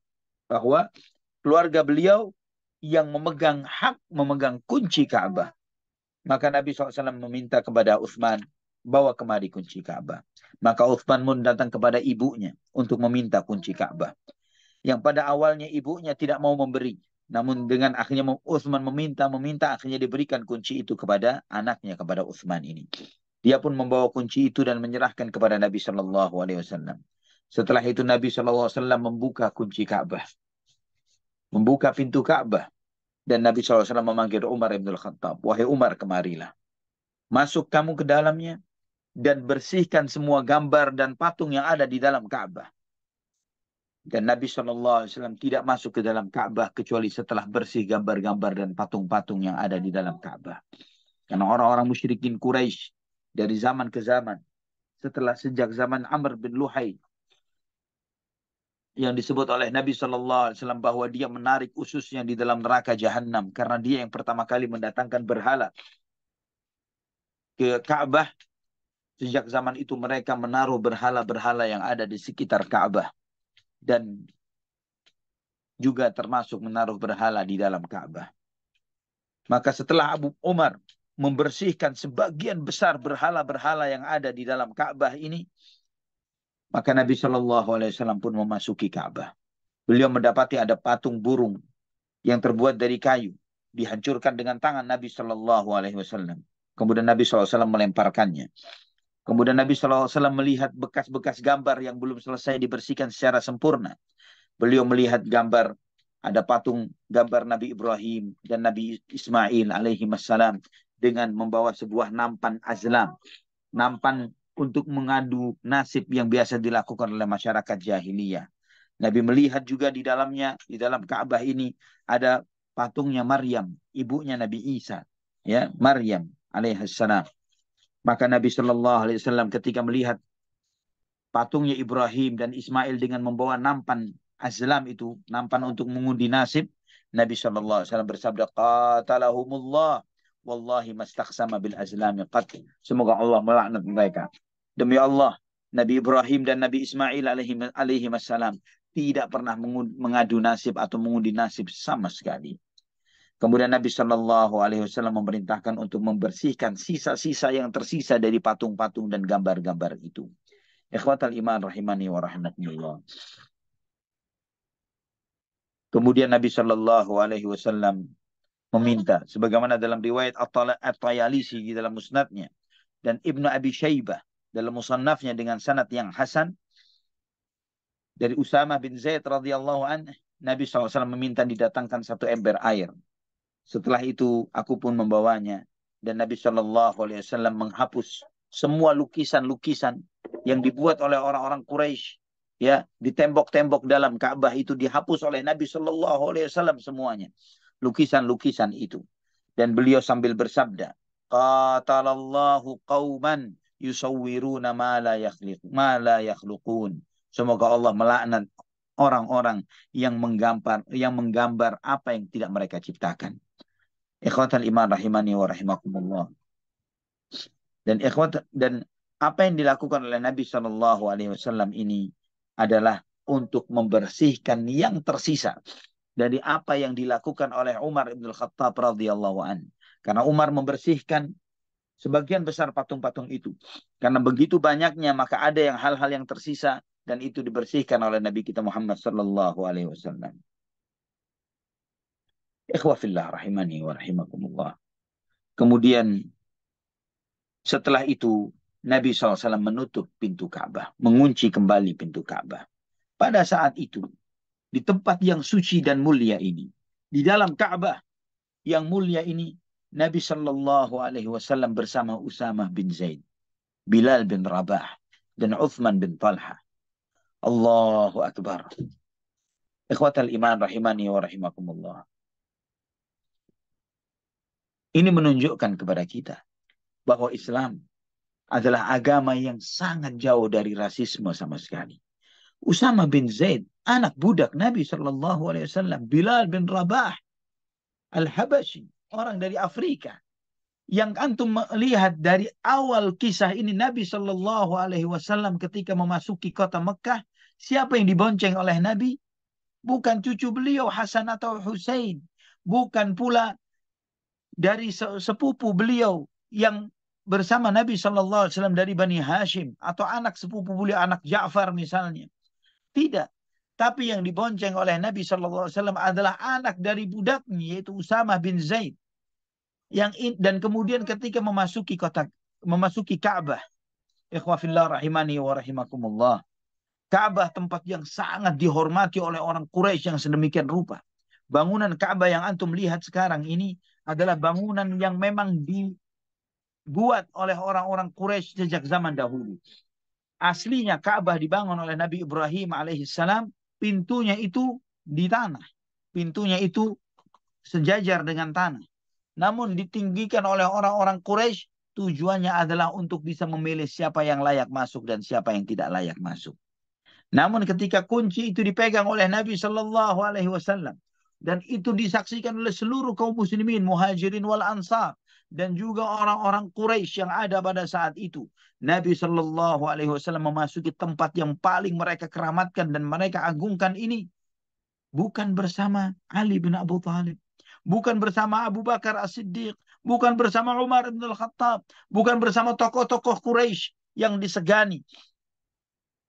Bahwa keluarga beliau yang memegang hak, memegang kunci Ka'bah. Maka Nabi SAW meminta kepada Uthman, bawa kemari kunci Ka'bah. Maka Uthman pun datang kepada ibunya untuk meminta kunci Ka'bah. Yang pada awalnya ibunya tidak mau memberi. Namun dengan akhirnya Uthman meminta, akhirnya diberikan kunci itu kepada anaknya, kepada Uthman ini. Dia pun membawa kunci itu dan menyerahkan kepada Nabi Shallallahu Alaihi Wasallam. Setelah itu Nabi Shallallahu Alaihi Wasallam membuka kunci Ka'bah, membuka pintu Ka'bah, dan Nabi Shallallahu Alaihi Wasallam memanggil Umar ibn Khattab, wahai Umar, kemarilah, masuk kamu ke dalamnya dan bersihkan semua gambar dan patung yang ada di dalam Ka'bah. Dan Nabi SAW tidak masuk ke dalam Ka'bah kecuali setelah bersih gambar-gambar dan patung-patung yang ada di dalam Ka'bah. Karena orang-orang musyrikin Quraisy dari zaman ke zaman, sejak zaman Amr bin Luhai, yang disebut oleh Nabi SAW bahwa dia menarik ususnya di dalam neraka Jahannam karena dia yang pertama kali mendatangkan berhala ke Ka'bah. Sejak zaman itu mereka menaruh berhala-berhala yang ada di sekitar Ka'bah. Dan juga termasuk menaruh berhala di dalam Ka'bah. Maka setelah Abu Umar membersihkan sebagian besar berhala-berhala yang ada di dalam Ka'bah ini, maka Nabi Shallallahu Alaihi Wasallam pun memasuki Ka'bah. Beliau mendapati ada patung burung yang terbuat dari kayu, dihancurkan dengan tangan Nabi Shallallahu Alaihi Wasallam. Kemudian Nabi SAW melemparkannya. Kemudian Nabi SAW melihat bekas-bekas gambar yang belum selesai dibersihkan secara sempurna. Beliau melihat gambar, ada patung gambar Nabi Ibrahim dan Nabi Ismail alaihi wassalam dengan membawa sebuah nampan azlam. Nampan untuk mengadu nasib yang biasa dilakukan oleh masyarakat jahiliyah. Nabi melihat juga di dalamnya, di dalam Ka'bah ini ada patungnya Maryam, ibunya Nabi Isa, ya, Maryam alaihissalam. Maka Nabi Shallallahu Alaihi Wasallam ketika melihat patungnya Ibrahim dan Ismail dengan membawa nampan azlam itu, nampan untuk mengundi nasib, Nabi Shallallahu Alaihi Wasallam bersabda, qatalahumullah, wallahi mastaqsama bil azlami qat. Semoga Allah melaknat mereka. Demi Allah, Nabi Ibrahim dan Nabi Ismail alaihi wassalam tidak pernah mengadu nasib atau mengundi nasib sama sekali. Kemudian Nabi Shallallahu Alaihi Wasallam memerintahkan untuk membersihkan sisa-sisa yang tersisa dari patung-patung dan gambar-gambar itu. Ikhwatal iman rahimani wa rahmatullah. Kemudian Nabi Shallallahu Alaihi Wasallam meminta, sebagaimana dalam riwayat At-Tayalisi di dalam musnadnya dan Ibnu Abi Syaibah dalam musannafnya dengan sanad yang hasan dari Usamah bin Zaid radhiyallahu anhu, Nabi SAW meminta didatangkan satu ember air. Setelah itu aku pun membawanya dan Nabi Shallallahu Alaihi Wasallam menghapus semua lukisan-lukisan yang dibuat oleh orang-orang Quraisy, ya, di tembok-tembok dalam Ka'bah itu dihapus oleh Nabi Shallallahu Alaihi Wasallam semuanya, lukisan-lukisan itu. Dan beliau sambil bersabda, qatalallahu qauman yusawwiruna ma la yakhluqun. Semoga Allah melaknat orang-orang yang menggambar apa yang tidak mereka ciptakan. Ikhwatal iman rahimani wa rahimakumullah. Dan apa yang dilakukan oleh Nabi Shallallahu Alaihi Wasallam ini adalah untuk membersihkan yang tersisa dari apa yang dilakukan oleh Umar ibn Khattab radhiyallahu an. Karena Umar membersihkan sebagian besar patung-patung itu. Karena begitu banyaknya, maka ada yang hal-hal yang tersisa dan itu dibersihkan oleh Nabi kita Muhammad Shallallahu Alaihi Wasallam. Ikhwafillah rahimani wa rahimakumullah. Kemudian setelah itu Nabi SAW menutup pintu Ka'bah, mengunci kembali pintu Ka'bah. Pada saat itu, di tempat yang suci dan mulia ini, di dalam Ka'bah yang mulia ini, Nabi Shallallahu Alaihi Wasallam bersama Usamah bin Zaid, Bilal bin Rabah, dan Uthman bin Talha. Allahu Akbar. Ikhwatal iman rahimani wa rahimakumullah. Ini menunjukkan kepada kita bahwa Islam adalah agama yang sangat jauh dari rasisme sama sekali. Usamah bin Zaid, anak budak Nabi Shallallahu Alaihi Wasallam, Bilal bin Rabah Al-Habashi, orang dari Afrika. Yang antum melihat dari awal kisah ini, Nabi Shallallahu Alaihi Wasallam ketika memasuki kota Mekah, siapa yang dibonceng oleh Nabi? Bukan cucu beliau Hasan atau Husain, bukan pula dari sepupu beliau yang bersama Nabi Shallallahu Alaihi Wasallam dari Bani Hashim, atau anak sepupu beliau, anak Ja'far misalnya. Tidak. Tapi yang dibonceng oleh Nabi Shallallahu Alaihi Wasallam adalah anak dari budaknya, yaitu Usamah bin Zaid. Dan kemudian ketika memasuki Ka'bah, ikhwafillah rahimani wa rahimakumullah, Ka'bah tempat yang sangat dihormati oleh orang Quraisy yang sedemikian rupa. Bangunan Ka'bah yang antum lihat sekarang ini adalah bangunan yang memang dibuat oleh orang-orang Quraisy sejak zaman dahulu. Aslinya Ka'bah dibangun oleh Nabi Ibrahim alaihissalam, pintunya itu di tanah. Pintunya itu sejajar dengan tanah. Namun ditinggikan oleh orang-orang Quraisy, tujuannya adalah untuk bisa memilih siapa yang layak masuk dan siapa yang tidak layak masuk. Namun ketika kunci itu dipegang oleh Nabi Shallallahu Alaihi Wasallam dan itu disaksikan oleh seluruh kaum muslimin, muhajirin wal ansar, dan juga orang-orang Quraisy yang ada pada saat itu, Nabi Shallallahu Alaihi Wasallam memasuki tempat yang paling mereka keramatkan dan mereka agungkan ini bukan bersama Ali bin Abu Thalib, bukan bersama Abu Bakar As-Siddiq, bukan bersama Umar bin Al-Khattab, bukan bersama tokoh-tokoh Quraisy yang disegani.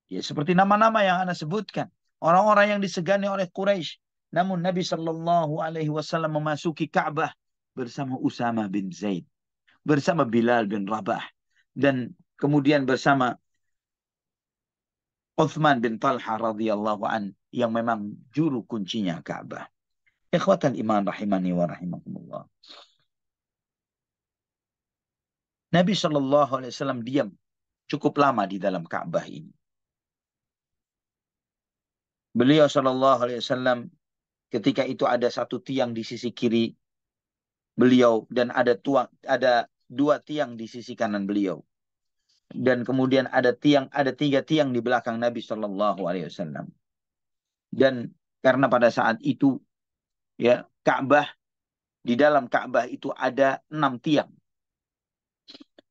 Ya, seperti nama-nama yang Anda sebutkan, orang-orang yang disegani oleh Quraisy. Namun Nabi Shallallahu Alaihi Wasallam memasuki Ka'bah bersama Usamah bin Zaid, bersama Bilal bin Rabah, dan kemudian bersama Uthman bin Talha radhiyallahu an, yang memang juru kuncinya Ka'bah. Ikhwatan iman rahimani wa rahimakumullah. Nabi Shallallahu Alaihi Wasallam diam cukup lama di dalam Ka'bah ini. Beliau Shallallahu Alaihi Wasallam ketika itu ada satu tiang di sisi kiri beliau dan ada 2 tiang di sisi kanan beliau. Dan kemudian ada 3 tiang di belakang Nabi Shallallahu Alaihi Wasallam. Dan karena pada saat itu ya Ka'bah, di dalam Ka'bah itu ada 6 tiang.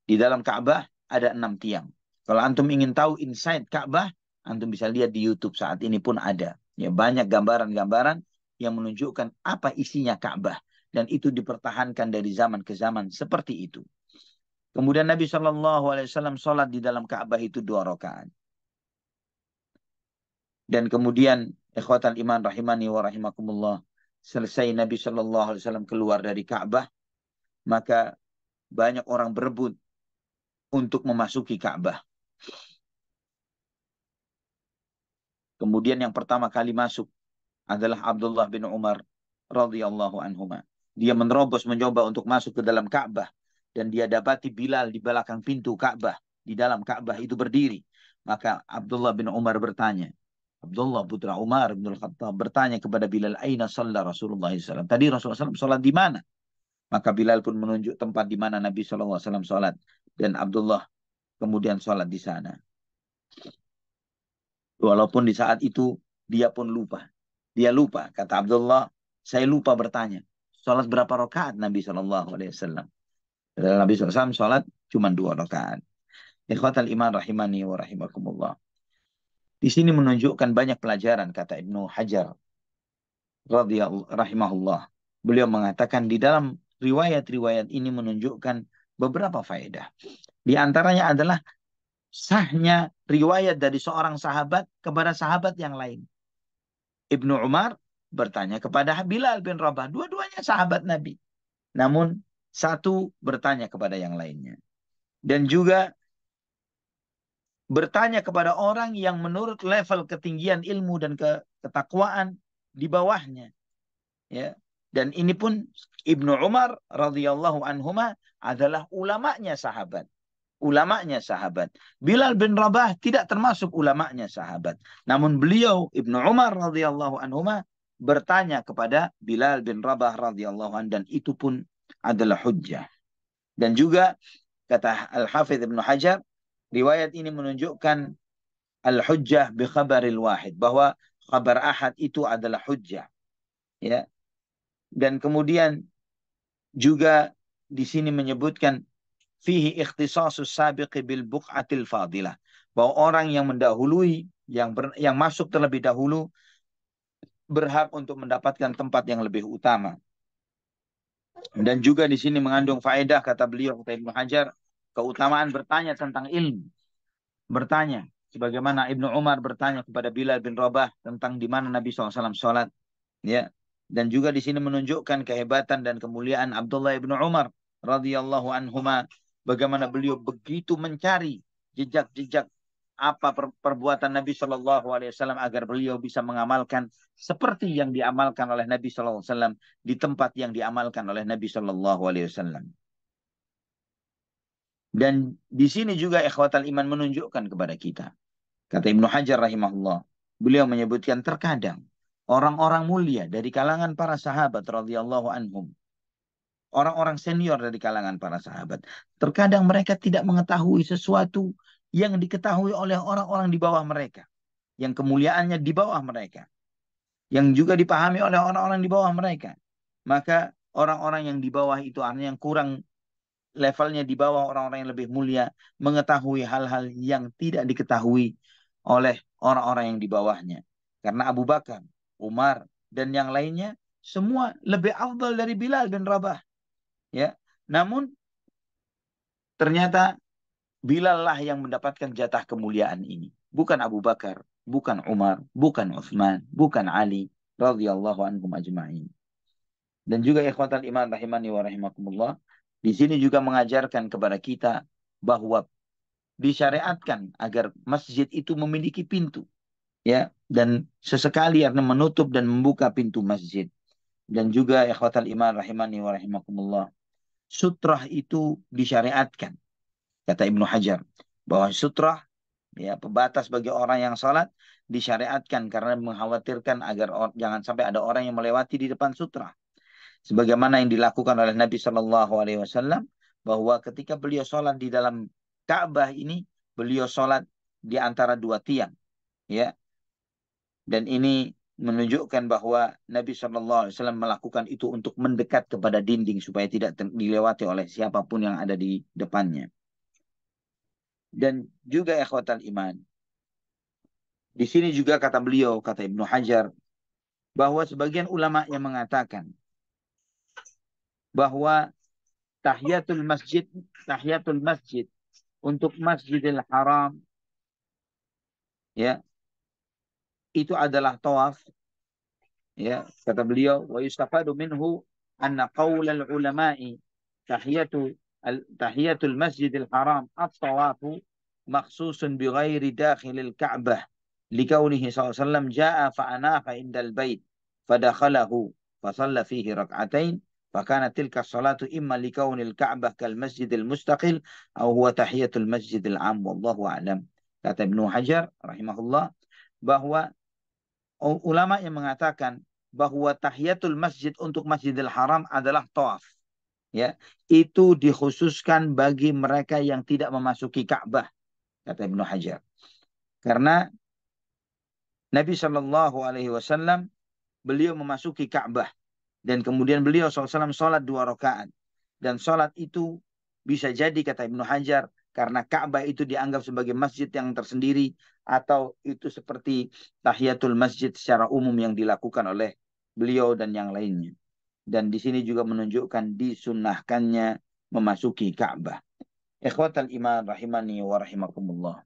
Di dalam Ka'bah ada 6 tiang. Kalau antum ingin tahu inside Ka'bah, antum bisa lihat di YouTube, saat ini pun ada. Ya, banyak gambaran-gambaran yang menunjukkan apa isinya Ka'bah. Dan itu dipertahankan dari zaman ke zaman seperti itu. Kemudian Nabi SAW sholat di dalam Ka'bah itu 2 rakaat. Dan kemudian ikhwatal iman rahimani wa rahimakumullah, selesai Nabi SAW keluar dari Ka'bah, maka banyak orang berebut untuk memasuki Ka'bah. Kemudian yang pertama kali masuk adalah Abdullah bin Umar radhiyallahu anhuma. Dia menerobos mencoba untuk masuk ke dalam Ka'bah, dan dia dapati Bilal di belakang pintu Ka'bah, di dalam Ka'bah itu berdiri. Maka Abdullah bin Umar bertanya, Abdullah putra Umar bin Khattab bertanya kepada Bilal, "Aina shalla Rasulullah SAW?" Tadi Rasulullah SAW sholat di mana? Maka Bilal pun menunjuk tempat di mana Nabi SAW sholat. Dan Abdullah kemudian sholat di sana. Walaupun di saat itu dia pun lupa. Dia lupa. Kata Abdullah, saya lupa bertanya, sholat berapa rakaat Nabi SAW? Nabi SAW sholat cuma 2 rakaat. Ikhwatal iman rahimani wa rahimakumullah. Di sini menunjukkan banyak pelajaran, kata Ibnu Hajar radhiyallahu rahimahullah. Beliau mengatakan di dalam riwayat-riwayat ini menunjukkan beberapa faedah. Di antaranya adalah sahnya riwayat dari seorang sahabat kepada sahabat yang lain. Ibnu Umar bertanya kepada Bilal bin Rabah. Dua-duanya sahabat Nabi. Namun satu bertanya kepada yang lainnya. Dan juga bertanya kepada orang yang menurut level ketinggian ilmu dan ketakwaan di bawahnya. Ya. Dan ini pun Ibnu Umar radhiyallahu anhuma adalah ulamanya sahabat. Ulamanya sahabat. Bilal bin Rabah tidak termasuk ulamanya sahabat. Namun beliau Ibnu Umar radhiyallahu anhuma bertanya kepada Bilal bin Rabah radhiyallahu anhu, dan itu pun adalah hujjah. Dan juga kata Al-Hafidz Ibnu Hajar, riwayat ini menunjukkan al-hujjah bi khabaril wahid, bahwa kabar ahad itu adalah hujjah. Ya. Dan kemudian juga di sini menyebutkan fihi ikhtisasus sabiqi bil buq'atil fadilah, bahwa orang yang mendahului, yang masuk terlebih dahulu berhak untuk mendapatkan tempat yang lebih utama. Dan juga di sini mengandung faedah, kata beliau, kata Ibnu Hajar, keutamaan bertanya tentang ilmu. Bertanya, sebagaimana Ibnu Umar bertanya kepada Bilal bin Rabah tentang di mana Nabi SAW sholat. Ya. Dan juga di sini menunjukkan kehebatan dan kemuliaan Abdullah bin Umar radhiyallahu anhuma, bagaimana beliau begitu mencari jejak-jejak apa perbuatan Nabi Shallallahu Alaihi Wasallam agar beliau bisa mengamalkan seperti yang diamalkan oleh Nabi Shallallahu Alaihi Wasallam di tempat yang diamalkan oleh Nabi Shallallahu Alaihi Wasallam. Dan di sini juga ikhwatal iman menunjukkan kepada kita, kata Ibnu Hajar rahimahullah, beliau menyebutkan terkadang orang-orang mulia dari kalangan para sahabat radhiyallahu anhum, orang-orang senior dari kalangan para sahabat, terkadang mereka tidak mengetahui sesuatu yang diketahui oleh orang-orang di bawah mereka, yang kemuliaannya di bawah mereka, yang juga dipahami oleh orang-orang di bawah mereka. Maka orang-orang yang di bawah itu, artinya yang kurang levelnya di bawah orang-orang yang lebih mulia, mengetahui hal-hal yang tidak diketahui oleh orang-orang yang di bawahnya. Karena Abu Bakar, Umar, dan yang lainnya semua lebih afdal dari Bilal bin Rabah. Ya, namun ternyata Bilal lah yang mendapatkan jatah kemuliaan ini, bukan Abu Bakar, bukan Umar, bukan Utsman, bukan Ali radhiyallahu anhum ajma'in. Dan juga ikhwatal iman rahimani wa rahimakumullah, di sini juga mengajarkan kepada kita bahwa disyariatkan agar masjid itu memiliki pintu, ya, dan sesekali yang menutup dan membuka pintu masjid. Dan juga ikhwatal iman rahimani wa rahimakumullah, sutrah itu disyariatkan, kata Ibnu Hajar, bahwa sutrah, ya, pembatas bagi orang yang salat, disyariatkan karena mengkhawatirkan agar jangan sampai ada orang yang melewati di depan sutrah. Sebagaimana yang dilakukan oleh Nabi Shallallahu Alaihi Wasallam bahwa ketika beliau sholat di dalam Ka'bah ini, beliau sholat di antara dua tiang, ya. Dan ini menunjukkan bahwa Nabi SAW melakukan itu untuk mendekat kepada dinding supaya tidak dilewati oleh siapapun yang ada di depannya. Dan juga ikhwatal iman, di sini juga kata beliau, kata Ibnu Hajar, bahwa sebagian ulama yang mengatakan bahwa tahiyatul masjid untuk Masjidil Haram, ya, itu adalah tawaf, ya. Kata beliau, wa yustafadu minhu anna qaulal ulama'i tahiyatul Masjidil Haram at-tawafu makhsusun bi ghairi dakhilil Ka'bah likaunihi sallallahu alaihi wasallam jaa fa'anafa indal bait fadakhalahu fasalla fihi rak'atain فكانت تلك الصلاة إما لكون الكعبة كالمسجد المستقل أو هو تحية المسجد العام والله أعلم. Kata Ibnu Hajar rahimahullah bahwa ulama yang mengatakan bahwa tahiyatul masjid untuk Masjidil Haram adalah tawaf, ya, itu dikhususkan bagi mereka yang tidak memasuki Ka'bah, kata Ibnu Hajar. Karena Nabi Shallallahu Alaihi Wasallam beliau memasuki Ka'bah dan kemudian beliau SAW sholat 2 rakaat. Dan sholat itu bisa jadi, kata Ibnu Hajar, karena Ka'bah itu dianggap sebagai masjid yang tersendiri, atau itu seperti tahiyatul masjid secara umum yang dilakukan oleh beliau dan yang lainnya. Dan di sini juga menunjukkan disunnahkannya memasuki Ka'bah. Ikhwatal iman rahimani wa rahimakumullah.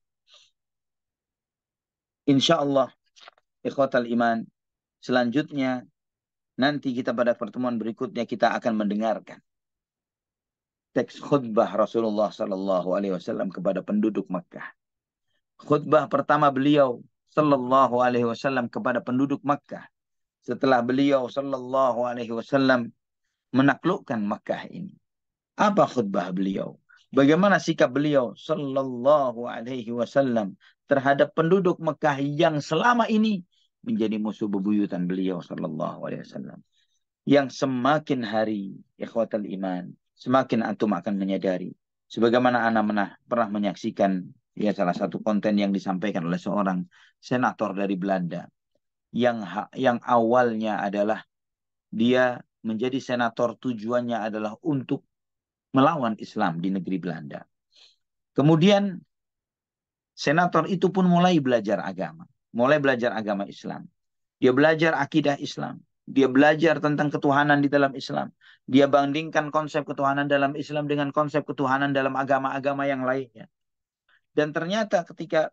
InsyaAllah, ikhwatal iman, selanjutnya nanti kita pada pertemuan berikutnya kita akan mendengarkan teks khutbah Rasulullah Sallallahu Alaihi Wasallam kepada penduduk Makkah. Khutbah pertama beliau Sallallahu Alaihi Wasallam kepada penduduk Makkah setelah beliau Sallallahu Alaihi Wasallam menaklukkan Makkah ini. Apa khutbah beliau? Bagaimana sikap beliau Sallallahu Alaihi Wasallam terhadap penduduk Makkah yang selama ini menjadi musuh bebuyutan beliau Sallallahu Alaihi Wasallam? Yang semakin hari, ikhwatal iman, semakin antum akan menyadari. Sebagaimana ana pernah menyaksikan, ya, salah satu konten yang disampaikan oleh seorang senator dari Belanda yang awalnya adalah dia menjadi senator tujuannya adalah untuk melawan Islam di negeri Belanda. Kemudian senator itu pun mulai belajar agama Islam. Dia belajar akidah Islam. Dia belajar tentang ketuhanan di dalam Islam. Dia bandingkan konsep ketuhanan dalam Islam dengan konsep ketuhanan dalam agama-agama yang lainnya. Dan ternyata ketika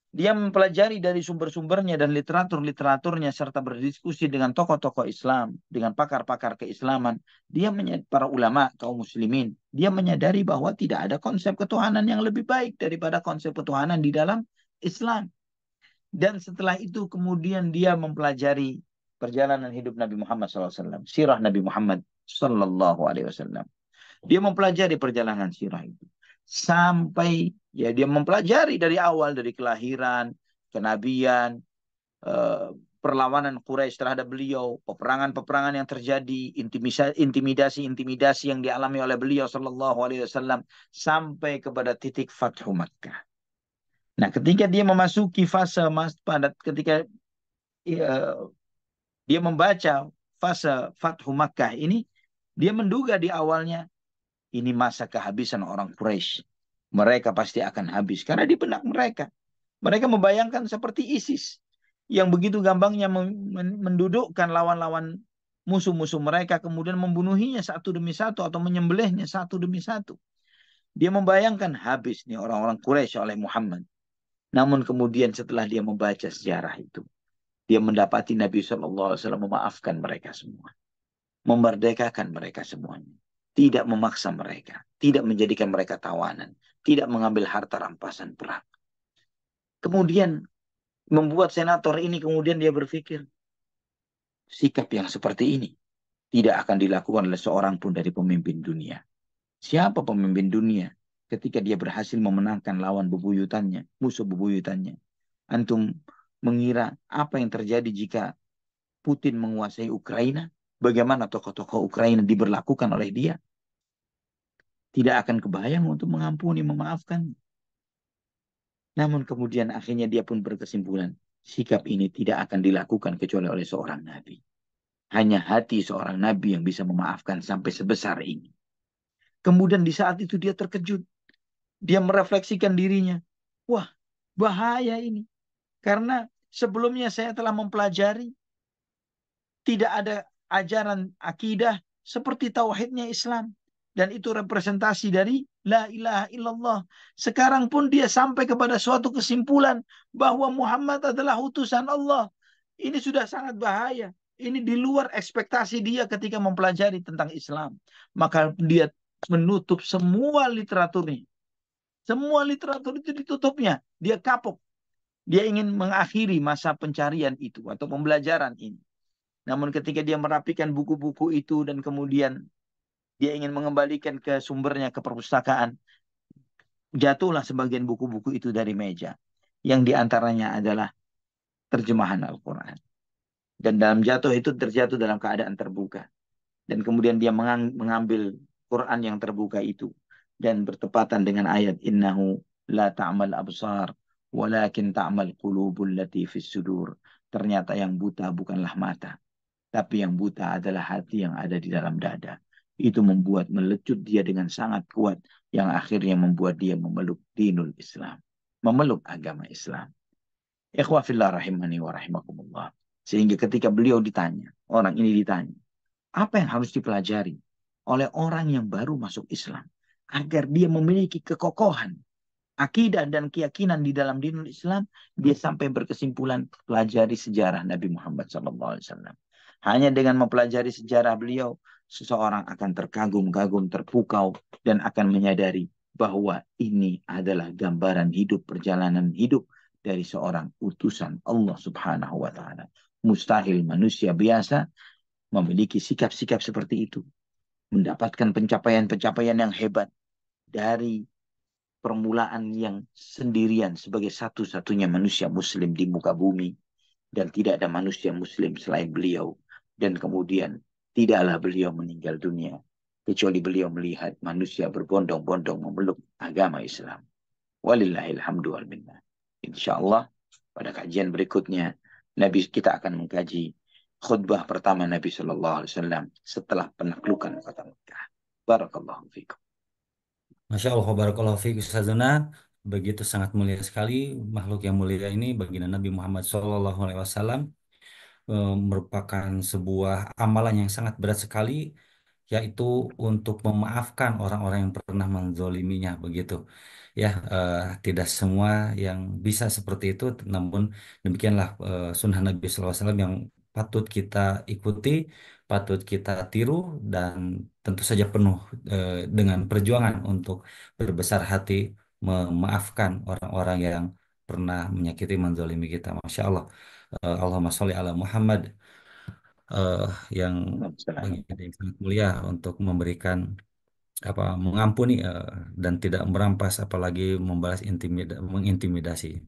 dia mempelajari dari sumber-sumbernya dan literaturnya serta berdiskusi dengan tokoh-tokoh Islam, dengan pakar-pakar keislaman, para ulama kaum muslimin, dia menyadari bahwa tidak ada konsep ketuhanan yang lebih baik daripada konsep ketuhanan di dalam Islam. Dan setelah itu kemudian dia mempelajari perjalanan hidup Nabi Muhammad SAW, sirah Nabi Muhammad SAW. Dia mempelajari perjalanan sirah itu. Sampai ya dia mempelajari dari awal, dari kelahiran, kenabian, perlawanan Quraisy terhadap beliau, peperangan-peperangan yang terjadi, intimidasi-intimidasi yang dialami oleh beliau SAW, sampai kepada titik Fathu Makkah. Nah, ketika dia memasuki fase ketika dia membaca fase Fathu Makkah ini, dia menduga di awalnya ini masa kehabisan orang Quraisy. Mereka pasti akan habis karena di benak mereka membayangkan seperti ISIS yang begitu gampangnya mendudukkan lawan-lawan musuh-musuh mereka, kemudian membunuhinya satu demi satu atau menyembelihnya satu demi satu. Dia membayangkan habis nih orang-orang Quraisy oleh Muhammad. Namun kemudian setelah dia membaca sejarah itu, dia mendapati Nabi SAW memaafkan mereka semua. Memerdekakan mereka semuanya. Tidak memaksa mereka. Tidak menjadikan mereka tawanan. Tidak mengambil harta rampasan perang. Kemudian membuat senator ini kemudian dia berpikir, sikap yang seperti ini tidak akan dilakukan oleh seorang pun dari pemimpin dunia. Siapa pemimpin dunia ketika dia berhasil memenangkan lawan bebuyutannya, musuh bebuyutannya? Antum mengira apa yang terjadi jika Putin menguasai Ukraina? Bagaimana tokoh-tokoh Ukraina diberlakukan oleh dia? tidak akan kebayang untuk mengampuni, memaafkan. Namun kemudian akhirnya dia pun berkesimpulan, sikap ini tidak akan dilakukan kecuali oleh seorang nabi. Hanya hati seorang nabi yang bisa memaafkan sampai sebesar ini. Kemudian di saat itu dia terkejut. Dia merefleksikan dirinya. Wah, bahaya ini. Karena sebelumnya saya telah mempelajari, tidak ada ajaran akidah seperti tauhidnya Islam. Dan itu representasi dari la ilaha illallah. Sekarang pun dia sampai kepada suatu kesimpulan bahwa Muhammad adalah utusan Allah. Ini sudah sangat bahaya. Ini di luar ekspektasi dia ketika mempelajari tentang Islam. Maka dia menutup semua literaturnya. Semua literatur itu ditutupnya. Dia kapok. Dia ingin mengakhiri masa pencarian itu atau pembelajaran ini. Namun ketika dia merapikan buku-buku itu dan kemudian dia ingin mengembalikan ke sumbernya, ke perpustakaan, jatuhlah sebagian buku-buku itu dari meja. Yang diantaranya adalah terjemahan Al-Quran. Dan dalam jatuh itu terjatuh dalam keadaan terbuka. Dan kemudian dia mengambil Quran yang terbuka itu. Dan bertepatan dengan ayat innahu la ta'mal absar walakin ta'mal qulubul lati fis sudur. Ternyata yang buta bukanlah mata, tapi yang buta adalah hati yang ada di dalam dada. Itu membuat melecut dia dengan sangat kuat, yang akhirnya membuat dia memeluk dinul Islam, memeluk agama Islam. Ikhwah fillah rahimani wa rahimakumullah. Sehingga ketika beliau ditanya, orang ini ditanya, apa yang harus dipelajari oleh orang yang baru masuk Islam agar dia memiliki kekokohan akidah dan keyakinan di dalam dinul Islam, dia sampai berkesimpulan pelajari sejarah Nabi Muhammad SAW. Hanya dengan mempelajari sejarah beliau, seseorang akan terkagum-kagum, terpukau, dan akan menyadari bahwa ini adalah gambaran hidup, perjalanan hidup dari seorang utusan Allah Subhanahu wa Ta'ala. Mustahil manusia biasa memiliki sikap-sikap seperti itu, mendapatkan pencapaian-pencapaian yang hebat dari permulaan yang sendirian sebagai satu-satunya manusia muslim di muka bumi, dan tidak ada manusia muslim selain beliau, dan kemudian tidaklah beliau meninggal dunia kecuali beliau melihat manusia berbondong-bondong memeluk agama Islam. Walillahilhamdu wal minna. Insyaallah pada kajian berikutnya Nabi kita akan mengkaji khutbah pertama Nabi Shallallahu Alaihi Wasallam setelah penaklukan kota Mekah. Barakallahu fikum. Masya Allah, barakallahu fiik Ustazuna. Begitu sangat mulia sekali makhluk yang mulia ini baginda Nabi Muhammad SAW, merupakan sebuah amalan yang sangat berat sekali, yaitu untuk memaafkan orang-orang yang pernah menzoliminya begitu. Ya, tidak semua yang bisa seperti itu, namun demikianlah sunnah Nabi SAW yang patut kita ikuti, patut kita tiru, dan tentu saja penuh dengan perjuangan untuk berbesar hati memaafkan orang-orang yang pernah menyakiti, menzolimi kita. Masya Allah. Allahumma sholli ala Muhammad, eh, yang baginda yang sangat mulia untuk memberikan apa, mengampuni dan tidak merampas apalagi membalas mengintimidasi.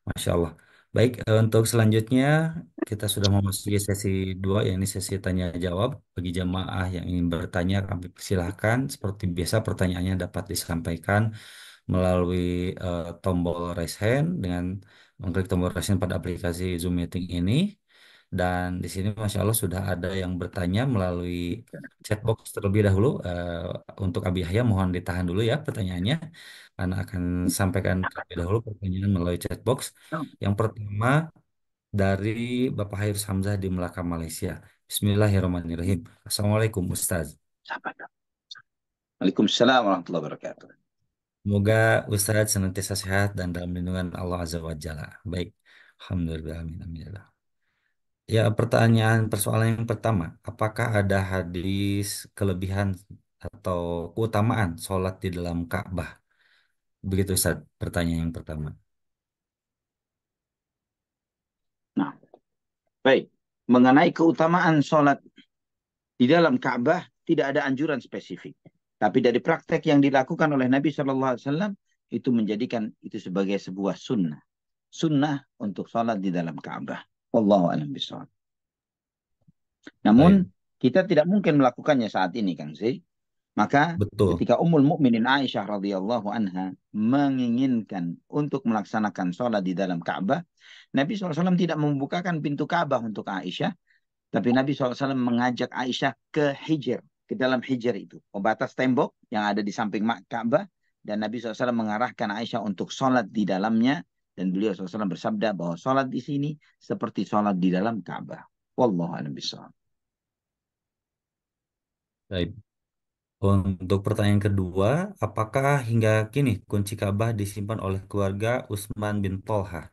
Masya Allah. Baik, untuk selanjutnya kita sudah memasuki sesi dua, yakni sesi tanya jawab. Bagi jamaah yang ingin bertanya, kami persilahkan. Seperti biasa pertanyaannya dapat disampaikan melalui tombol raise hand dengan mengklik tombol raise hand pada aplikasi Zoom Meeting ini. Dan di sini Masya Allah sudah ada yang bertanya melalui chatbox terlebih dahulu. Untuk Abi Yahya mohon ditahan dulu ya pertanyaannya, karena akan sampaikan terlebih dahulu pertanyaan melalui chatbox. Yang pertama dari Bapak Hairus Hamzah di Melaka, Malaysia. Bismillahirrahmanirrahim. Assalamualaikum Ustaz. Waalaikumsalam warahmatullahi wabarakatuh. Semoga Ustaz senantiasa sehat dan dalam lindungan Allah Azza wa Jalla. Baik. Alhamdulillah. Amin. Amin. Ya, pertanyaan persoalan yang pertama, apakah ada hadis kelebihan atau keutamaan sholat di dalam Ka'bah? Begitu Ustaz, pertanyaan yang pertama. Nah, baik. Mengenai keutamaan sholat di dalam Ka'bah, tidak ada anjuran spesifik. Tapi dari praktek yang dilakukan oleh Nabi Shallallahu Alaihi Wasallam, itu menjadikan itu sebagai sebuah sunnah. Sunnah untuk sholat di dalam Ka'bah. Wallahu a'lam bishawab. Namun, Baik. kita tidak mungkin melakukannya saat ini, Kang Zee. Maka Betul. ketika Ummul Mukminin Aisyah radhiyallahu anha menginginkan untuk melaksanakan sholat di dalam Ka'bah, Nabi SAW tidak membukakan pintu Ka'bah untuk Aisyah, tapi Nabi SAW mengajak Aisyah ke hijr, ke dalam hijr itu, pembatas tembok yang ada di samping Ka'bah, dan Nabi SAW mengarahkan Aisyah untuk sholat di dalamnya, dan beliau SAW bersabda bahwa sholat di sini seperti sholat di dalam Ka'bah. Wallahu a'lam bishawab. Baik. Untuk pertanyaan kedua, apakah hingga kini kunci Ka'bah disimpan oleh keluarga Utsman bin Tolha?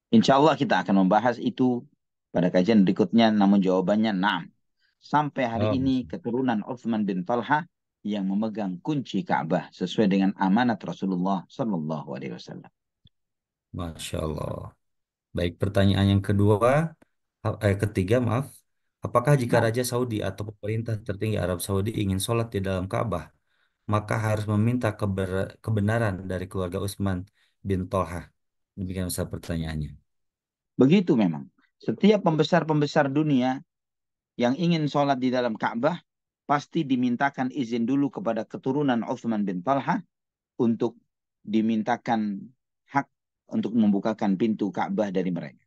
Insya Allah kita akan membahas itu pada kajian berikutnya, namun jawabannya na'am. Sampai hari Oh, ini keturunan Uthman bin Talha yang memegang kunci Ka'bah sesuai dengan amanat Rasulullah Sallallahu Alaihi Wasallam. Masya Allah. Baik, pertanyaan yang kedua, ketiga, maaf. Apakah jika Nah, Raja Saudi atau pemerintah tertinggi Arab Saudi ingin sholat di dalam Ka'bah, maka harus meminta kebenaran dari keluarga Utsman bin Tolha? Demikian Ustaz pertanyaannya. begitu memang. Setiap pembesar-pembesar dunia yang ingin sholat di dalam Ka'bah pasti dimintakan izin dulu kepada keturunan Uthman bin Talha untuk dimintakan hak untuk membukakan pintu Ka'bah dari mereka.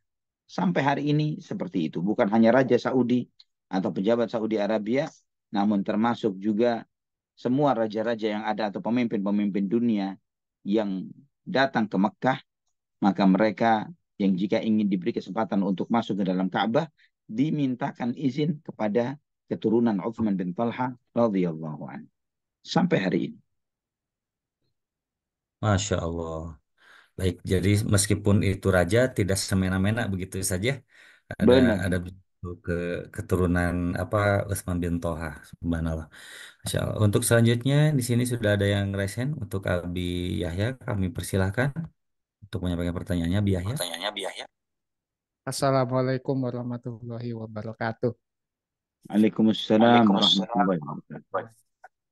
Sampai hari ini seperti itu. Bukan hanya Raja Saudi atau pejabat Saudi Arabia, namun termasuk juga semua raja-raja yang ada atau pemimpin-pemimpin dunia yang datang ke Mekah, maka mereka yang jika ingin diberi kesempatan untuk masuk ke dalam Ka'bah, dimintakan izin kepada keturunan Uthman bin Talha radhiyallahu anhu. Sampai hari ini. Masya Allah. Baik, jadi meskipun itu raja tidak semena-mena begitu saja. Ada Benar. ada ke keturunan apa Utsman bin Toha. Subhanallah. Masya Allah. Untuk selanjutnya di sini sudah ada yang resen untuk Abi Yahya. Kami persilahkan untuk menyampaikan pertanyaannya, Abi Yahya. Assalamualaikum warahmatullahi wabarakatuh. Waalaikumsalam warahmatullahi wabarakatuh.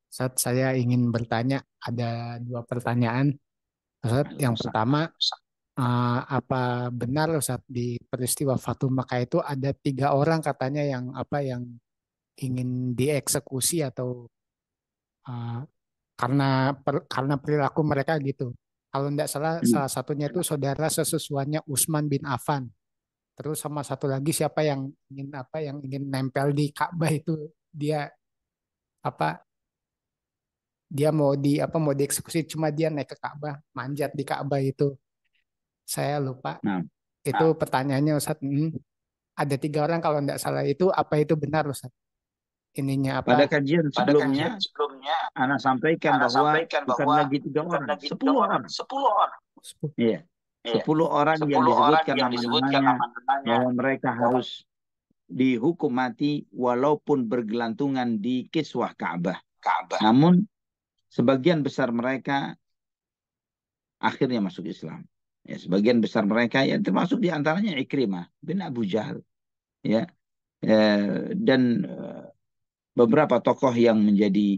Ustaz, saya ingin bertanya, ada dua pertanyaan. Ustaz, yang pertama, apa benar Ustaz di peristiwa Fatu Makkah itu ada 3 orang katanya yang ingin dieksekusi atau uh, karena perilaku mereka gitu. Kalau tidak salah, salah satunya itu saudara sesusuannya Utsman bin Affan. Terus sama satu lagi siapa yang ingin nempel di Ka'bah itu, dia apa dia mau dieksekusi, cuma dia naik ke Ka'bah, manjat di Ka'bah itu. Saya lupa. Nah, Itu pertanyaannya Ustaz. Ada 3 orang kalau tidak salah, itu apa itu benar Ustaz? Ininya apa? pada kajian sebelumnya, Ana sampaikan bahwa bukan lagi 3 orang, 10 orang. Iya, 10 orang yang disebutkan nama-namanya bahwa mereka harus dihukum mati walaupun bergelantungan di kiswah Ka'bah. Namun sebagian besar mereka akhirnya masuk Islam. Ya, sebagian besar mereka yang termasuk di antaranya Ikrimah bin Abu Jahal, ya, dan beberapa tokoh yang menjadi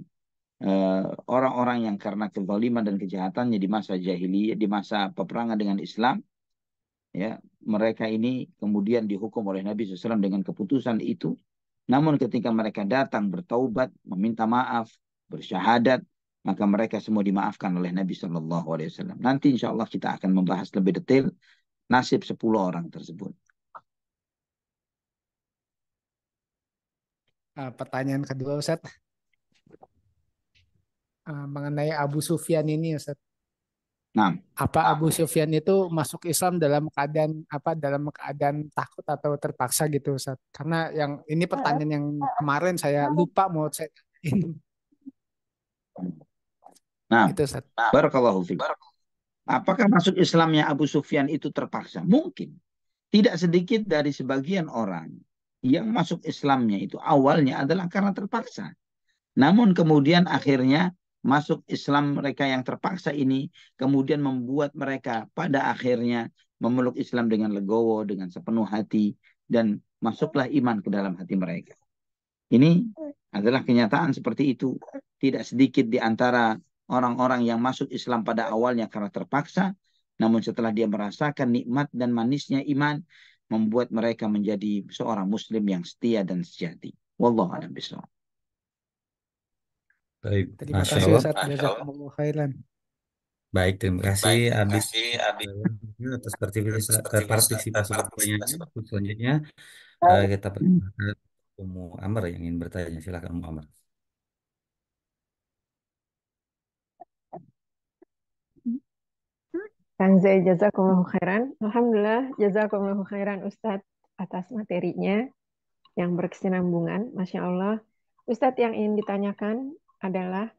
orang-orang yang karena kezaliman dan kejahatannya di masa jahiliyah, di masa peperangan dengan Islam, ya, mereka ini kemudian dihukum oleh Nabi SAW dengan keputusan itu. Namun ketika mereka datang bertaubat, meminta maaf, bersyahadat, maka mereka semua dimaafkan oleh Nabi SAW. Nanti insya Allah kita akan membahas lebih detail nasib 10 orang tersebut. Pertanyaan kedua Ustaz, mengenai Abu Sufyan ini Ustaz. Nah, Apa Abu Sufyan itu masuk Islam dalam keadaan takut atau terpaksa gitu Ustaz? Karena yang ini pertanyaan yang kemarin saya lupa mau saya ini. Itu Ustaz. Barakallahu fiik. Apakah masuk Islamnya Abu Sufyan itu terpaksa? Mungkin. Tidak sedikit dari sebagian orang yang masuk Islamnya itu awalnya adalah karena terpaksa. Namun kemudian akhirnya masuk Islam mereka yang terpaksa ini kemudian membuat mereka pada akhirnya memeluk Islam dengan legowo, dengan sepenuh hati, dan masuklah iman ke dalam hati mereka. Ini adalah kenyataan seperti itu. Tidak sedikit di antara orang-orang yang masuk Islam pada awalnya karena terpaksa, namun setelah dia merasakan nikmat dan manisnya iman, membuat mereka menjadi seorang muslim yang setia dan sejati. Wallahu a'lam bishawab. Baik, Terima Masya kasih Allah. Ustaz. Jazakumullah khairan. Baik, terima kasih Abi atas partisipasi pertanyaannya. Untuk selanjutnya kita persilakan Umu Amr yang ingin bertanya. Silakan Umu Amr. Kang Zai, jazakumullahu khairan. Alhamdulillah, jazakumullahu khairan Ustadz atas materinya yang berkesinambungan. Masya Allah. Ustadz, yang ingin ditanyakan adalah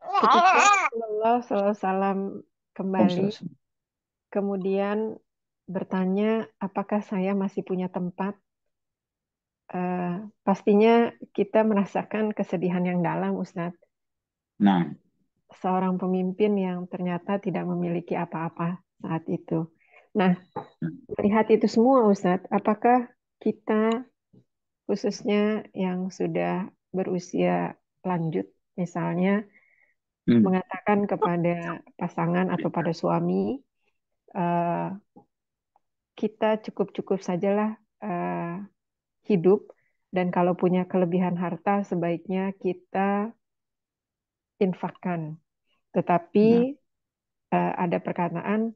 ketika Rasulullah SAW kembali, kemudian bertanya, apakah saya masih punya tempat? Pastinya kita merasakan kesedihan yang dalam, Ustadz. Nah, Seorang pemimpin yang ternyata tidak memiliki apa-apa saat itu. Nah, melihat itu semua, Ustadz, apakah kita khususnya yang sudah berusia lanjut, misalnya mengatakan kepada pasangan atau pada suami, kita cukup-cukup sajalah hidup, dan kalau punya kelebihan harta sebaiknya kita infakkan. Tetapi ada perkataan,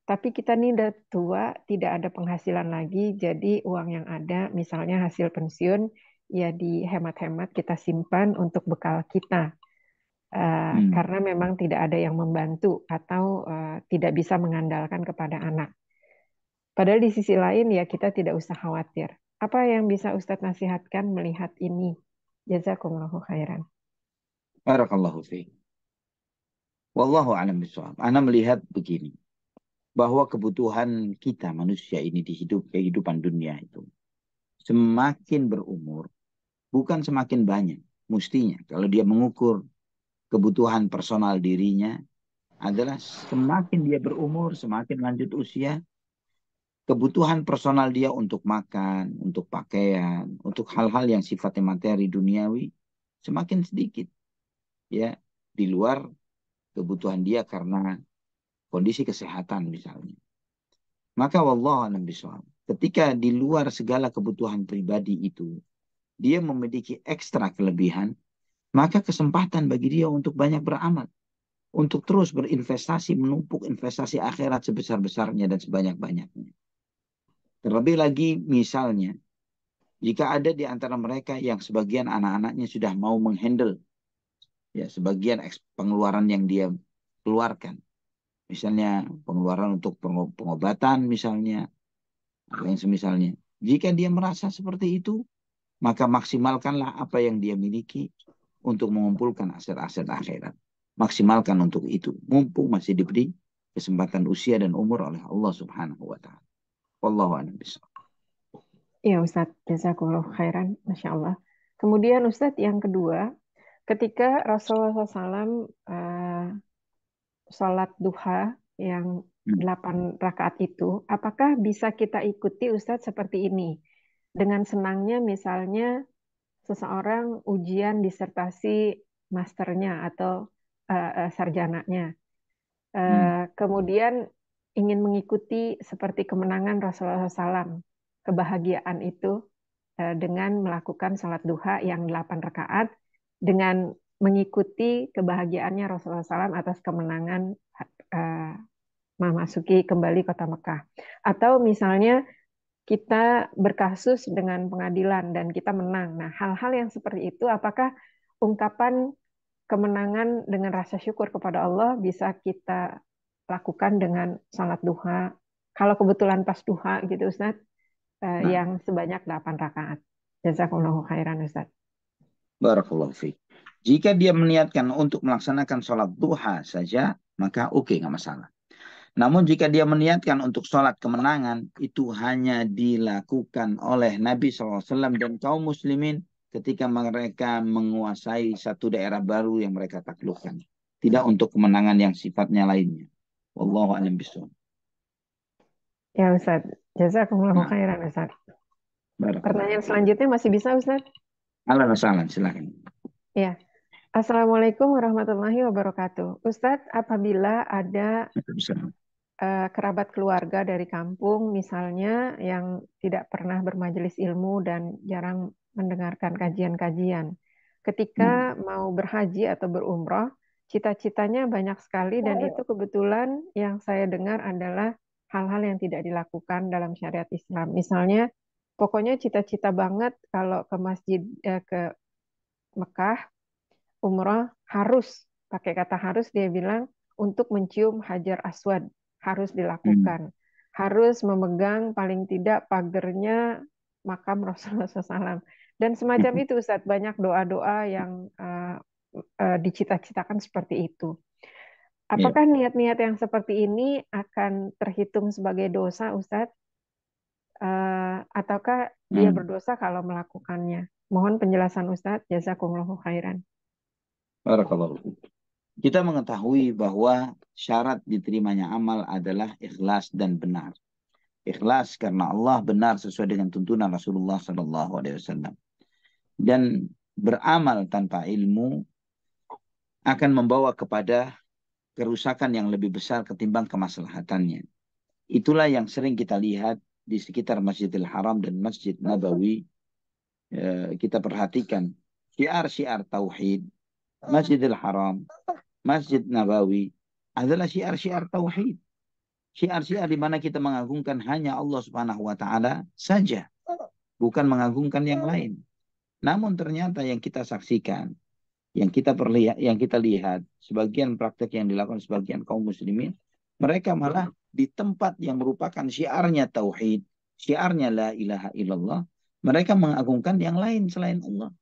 tapi kita nih udah tua, tidak ada penghasilan lagi, jadi uang yang ada, misalnya hasil pensiun, ya dihemat-hemat kita simpan untuk bekal kita. Karena memang tidak ada yang membantu atau tidak bisa mengandalkan kepada anak. Padahal di sisi lain ya kita tidak usah khawatir. Apa yang bisa Ustadz nasihatkan melihat ini? Jazakumullahu khairan. Barakallahu fiik. Wallahu a'lam bishawab. Ana melihat begini, bahwa kebutuhan kita manusia ini di kehidupan dunia itu semakin berumur, bukan semakin banyak. Mestinya kalau dia mengukur kebutuhan personal dirinya adalah semakin dia berumur, semakin lanjut usia, kebutuhan personal dia untuk makan, untuk pakaian, untuk hal-hal yang sifatnya materi duniawi semakin sedikit. Ya, di luar kebutuhan dia karena kondisi kesehatan misalnya. Maka wallahu a'lam bishawab, ketika di luar segala kebutuhan pribadi itu dia memiliki ekstra kelebihan, maka kesempatan bagi dia untuk banyak beramal, untuk terus berinvestasi, menumpuk investasi akhirat sebesar-besarnya dan sebanyak-banyaknya. Terlebih lagi misalnya, jika ada di antara mereka yang sebagian anak-anaknya sudah mau menghandle ya sebagian pengeluaran yang dia keluarkan, misalnya pengeluaran untuk pengobatan misalnya, atau yang semisalnya. Jika dia merasa seperti itu, maka maksimalkanlah apa yang dia miliki untuk mengumpulkan aset-aset akhirat. Maksimalkan untuk itu, mumpung masih diberi kesempatan usia dan umur oleh Allah Subhanahu wa taala. Wallahu a'lam bishawab. Iya Ustadz, jazakumullahu khairan, Masya Allah. Kemudian Ustadz yang kedua, ketika Rasulullah SAW sholat duha yang 8 rakaat itu, apakah bisa kita ikuti Ustadz seperti ini? Dengan senangnya misalnya seseorang ujian disertasi masternya atau sarjananya. Kemudian ingin mengikuti seperti kemenangan Rasulullah SAW, kebahagiaan itu dengan melakukan sholat duha yang 8 rakaat, dengan mengikuti kebahagiaannya Rasulullah SAW atas kemenangan memasuki kembali kota Mekah. Atau misalnya kita berkasus dengan pengadilan dan kita menang. Nah, hal-hal yang seperti itu, apakah ungkapan kemenangan dengan rasa syukur kepada Allah bisa kita lakukan dengan salat duha? Kalau kebetulan pas duha gitu Ustaz, yang sebanyak 8 rakaat. Jazakumullahu khairan Ustaz. Barakallahu fiik. Jika dia meniatkan untuk melaksanakan sholat duha saja, maka oke, nggak masalah. Namun jika dia meniatkan untuk sholat kemenangan, itu hanya dilakukan oleh Nabi SAW dan kaum muslimin ketika mereka menguasai satu daerah baru yang mereka taklukkan. Tidak untuk kemenangan yang sifatnya lainnya. Wallahu a'lam bishawab. Ya Ustaz, jazakumullahu khairan Ustaz. Pertanyaan selanjutnya masih bisa Ustaz? Alhamdulillah, silakan. Ya. Assalamualaikum warahmatullahi wabarakatuh. Ustadz, apabila ada kerabat keluarga dari kampung misalnya yang tidak pernah bermajelis ilmu dan jarang mendengarkan kajian-kajian, ketika mau berhaji atau berumroh, cita-citanya banyak sekali dan itu kebetulan yang saya dengar adalah hal-hal yang tidak dilakukan dalam syariat Islam. Misalnya, pokoknya cita-cita banget kalau ke masjid, ke Mekah, umroh harus, pakai kata harus dia bilang, untuk mencium Hajar Aswad harus dilakukan. Harus memegang paling tidak pagernya makam Rasulullah SAW. Dan semacam itu Ustadz, banyak doa-doa yang dicita-citakan seperti itu. Apakah niat-niat yang seperti ini akan terhitung sebagai dosa Ustadz? Ataukah dia berdosa kalau melakukannya? Mohon penjelasan Ustadz. Jazakumullahu khairan. Barakallahu. Kita mengetahui bahwa syarat diterimanya amal adalah ikhlas dan benar. Ikhlas karena Allah, benar sesuai dengan tuntunan Rasulullah SAW. Dan beramal tanpa ilmu akan membawa kepada kerusakan yang lebih besar ketimbang kemaslahatannya. Itulah yang sering kita lihat di sekitar Masjidil Haram dan Masjid Nabawi. Kita perhatikan syiar-syiar tauhid. Masjidil Haram, Masjid Nabawi adalah syiar-syiar tauhid. Syiar-syiar di mana kita mengagungkan hanya Allah Subhanahu wa taala saja, bukan mengagungkan yang lain. Namun ternyata yang kita saksikan, yang kita lihat sebagian praktek yang dilakukan sebagian kaum muslimin, mereka malah di tempat yang merupakan syiarnya tauhid, syiarnya la ilaha illallah, mereka mengagungkan yang lain selain Allah.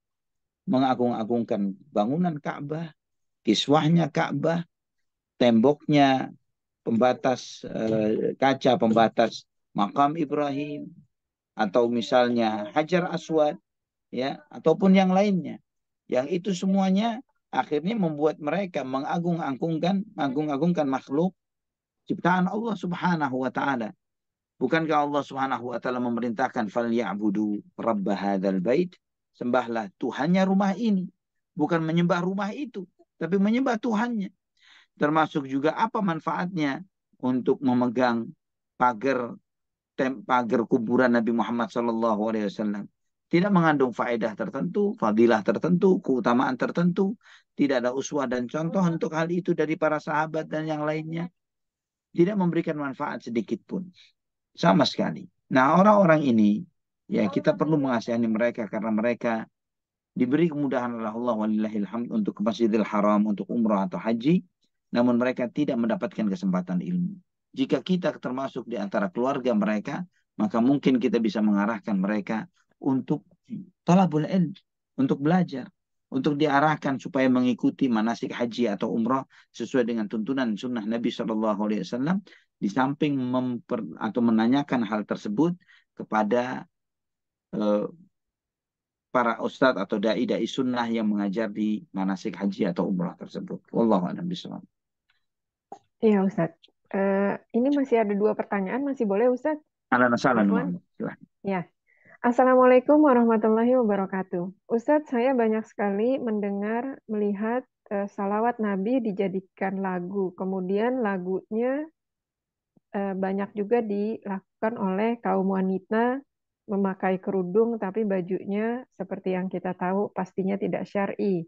Mengagung-agungkan bangunan Ka'bah, kiswahnya Ka'bah, temboknya pembatas kaca pembatas makam Ibrahim, atau misalnya Hajar Aswad, ya, ataupun yang lainnya. Yang itu semuanya akhirnya membuat mereka mengagung-agungkan makhluk ciptaan Allah Subhanahu wa taala. Bukankah Allah Subhanahu wa taala memerintahkan falyabudu rabb hadzal bait, sembahlah Tuhannya rumah ini, bukan menyembah rumah itu, tapi menyembah Tuhannya. Termasuk juga apa manfaatnya untuk memegang pagar kuburan Nabi Muhammad SAW. Tidak mengandung faedah tertentu, fadilah tertentu, keutamaan tertentu. Tidak ada uswah dan contoh untuk hal itu dari para sahabat dan yang lainnya. Tidak memberikan manfaat sedikit pun. Sama sekali. Nah, orang-orang ini, ya kita perlu mengasihani mereka karena mereka diberi kemudahan oleh Allah walillahilhamd untuk ke Masjidil Haram, untuk umrah atau haji, namun mereka tidak mendapatkan kesempatan ilmu. Jika kita termasuk di antara keluarga mereka, maka mungkin kita bisa mengarahkan mereka untuk talabul ilm, untuk belajar, untuk diarahkan supaya mengikuti manasik haji atau umrah sesuai dengan tuntunan sunnah Nabi SAW, di samping atau menanyakan hal tersebut kepada para ustadz atau dai-dai sunnah yang mengajar di manasik haji atau umrah tersebut. Wallahu a'lam bishawab. Iya Ustadz. Ini masih ada 2 pertanyaan, masih boleh Ustadz? Alhamdulillah. Ya. Assalamualaikum warahmatullahi wabarakatuh. Ustadz, saya banyak sekali mendengar, melihat salawat Nabi dijadikan lagu. Kemudian lagunya banyak juga dilakukan oleh kaum wanita memakai kerudung, tapi bajunya seperti yang kita tahu pastinya tidak syar'i.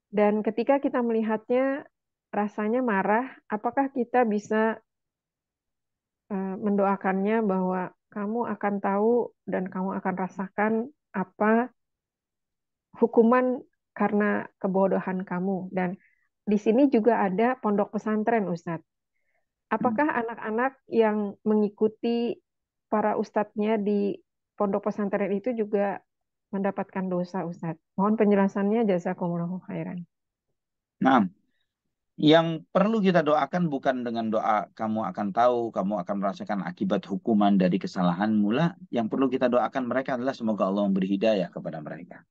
Dan ketika kita melihatnya rasanya marah, apakah kita bisa mendoakannya bahwa kamu akan tahu dan kamu akan rasakan apa hukuman karena kebodohan kamu. Dan di sini juga ada pondok pesantren, Ustadz. Apakah anak-anak yang mengikuti para ustadznya di pondok pesantren itu juga mendapatkan dosa, Ustadz? Mohon penjelasannya, jazakumullahu khairan. Nah, yang perlu kita doakan bukan dengan doa kamu akan tahu, kamu akan merasakan akibat hukuman dari kesalahanmu lah. Yang perlu kita doakan mereka adalah semoga Allah memberi hidayah kepada mereka.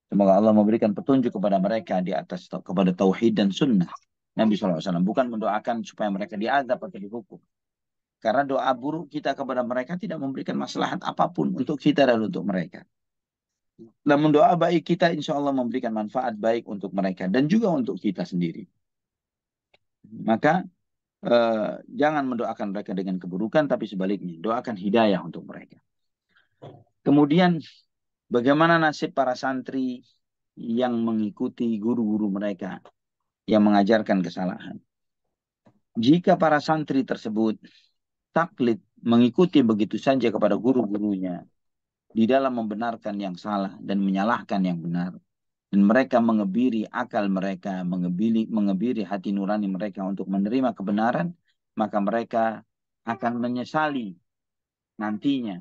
Semoga Allah memberikan petunjuk kepada mereka di atas kepada tauhid dan sunnah Nabi SAW. Bukan mendoakan supaya mereka diazab atau dihukum. Karena doa buruk kita kepada mereka tidak memberikan maslahat apapun untuk kita dan untuk mereka. Namun doa baik kita insya Allah memberikan manfaat baik untuk mereka dan juga untuk kita sendiri. Maka jangan mendoakan mereka dengan keburukan, tapi sebaliknya doakan hidayah untuk mereka. Kemudian bagaimana nasib para santri yang mengikuti guru-guru mereka yang mengajarkan kesalahan. Jika para santri tersebut taklid mengikuti begitu saja kepada guru-gurunya di dalam membenarkan yang salah dan menyalahkan yang benar, dan mereka mengebiri akal mereka, mengebiri hati nurani mereka untuk menerima kebenaran, maka mereka akan menyesali nantinya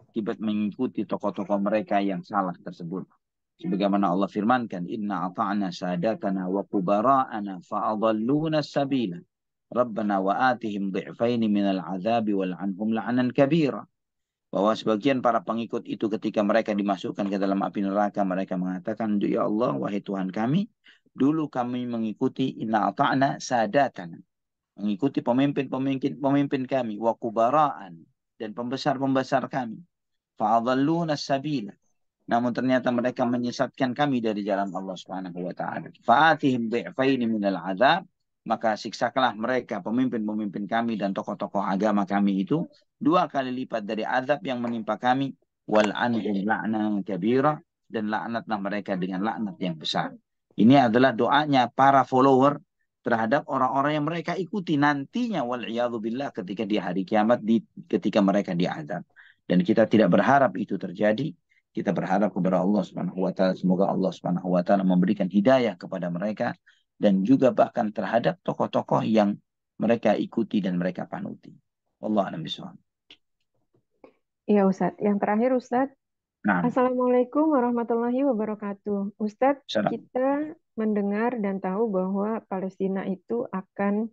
akibat mengikuti tokoh-tokoh mereka yang salah tersebut. Sebagaimana Allah firmankan, Inna ata'na sadatana wa kubara'ana fa'adalluna sabila. Rabbana wa atihim dhi'faini minal azabi wal'anhum la'anan kabira. Bahwa sebagian para pengikut itu ketika mereka dimasukkan ke dalam api neraka, mereka mengatakan, ya Allah, wahai Tuhan kami, dulu kami mengikuti inna ata'na sadatana. Mengikuti pemimpin kami, wa kubara'an, dan pembesar-pembesar kami. Fa'adalluna sabila. Namun ternyata mereka menyesatkan kami dari jalan Allah Subhanahu wa taala. Fa'atihim dhi'faini minal azab, maka siksakanlah mereka pemimpin-pemimpin kami dan tokoh-tokoh agama kami itu 2 kali lipat dari azab yang menimpa kami, wal anhum la'nan kabira, dan laknatlah mereka dengan laknat yang besar. Ini adalah doanya para follower terhadap orang-orang yang mereka ikuti nantinya, wal billah, ketika di hari kiamat, ketika mereka diazab. Dan kita tidak berharap itu terjadi. Kita berharap kepada Allah Subhanahu wa taala, semoga Allah Subhanahu wa taala memberikan hidayah kepada mereka dan juga bahkan terhadap tokoh-tokoh yang mereka ikuti dan mereka panuti. Wallahu a'lam bishawab. Iya Ustadz. Yang terakhir Ustadz, Nah, Assalamualaikum warahmatullahi wabarakatuh. Ustadz, salam. kita mendengar dan tahu bahwa Palestina itu akan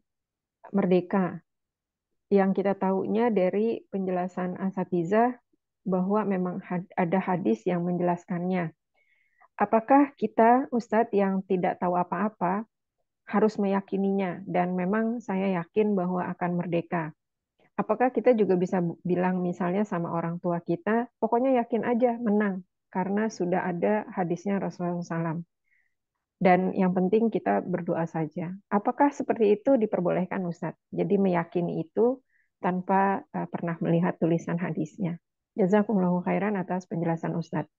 merdeka. Yang kita tahunya dari penjelasan Asatizah bahwa memang ada hadis yang menjelaskannya. Apakah kita, Ustadz, yang tidak tahu apa-apa, harus meyakininya? Dan memang saya yakin bahwa akan merdeka. Apakah kita juga bisa bilang misalnya sama orang tua kita, pokoknya yakin aja menang, karena sudah ada hadisnya Rasulullah SAW. Dan yang penting kita berdoa saja. Apakah seperti itu diperbolehkan, Ustadz? Jadi meyakini itu tanpa pernah melihat tulisan hadisnya. Jazakumullahu khairan atas penjelasan Ustadz.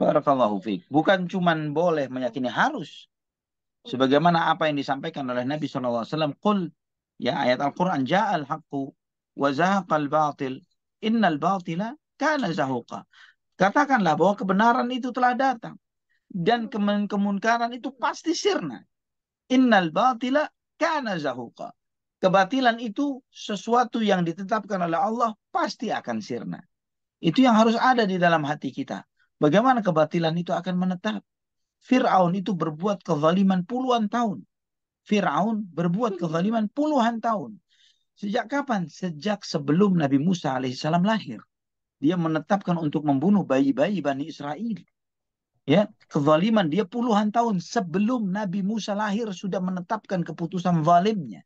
Barakallahu fiik. Bukan cuman boleh meyakini, harus. Sebagaimana apa yang disampaikan oleh Nabi SAW. Qul, ya, ayat Al-Quran, ja'al haqqu wa zahaqal batil, innal batila kana zahuqa. Katakanlah bahwa kebenaran itu telah datang dan kemunkaran itu pasti sirna. Innal batila kana zahuqa. Kebatilan itu sesuatu yang ditetapkan oleh Allah pasti akan sirna. Itu yang harus ada di dalam hati kita. Bagaimana kebatilan itu akan menetap? Fir'aun itu berbuat kezaliman puluhan tahun. Fir'aun berbuat kezaliman puluhan tahun. Sejak kapan? Sejak sebelum Nabi Musa alaihissalam lahir. Dia menetapkan untuk membunuh bayi-bayi Bani Israel. Ya, kezaliman dia puluhan tahun sebelum Nabi Musa lahir sudah menetapkan keputusan zalimnya.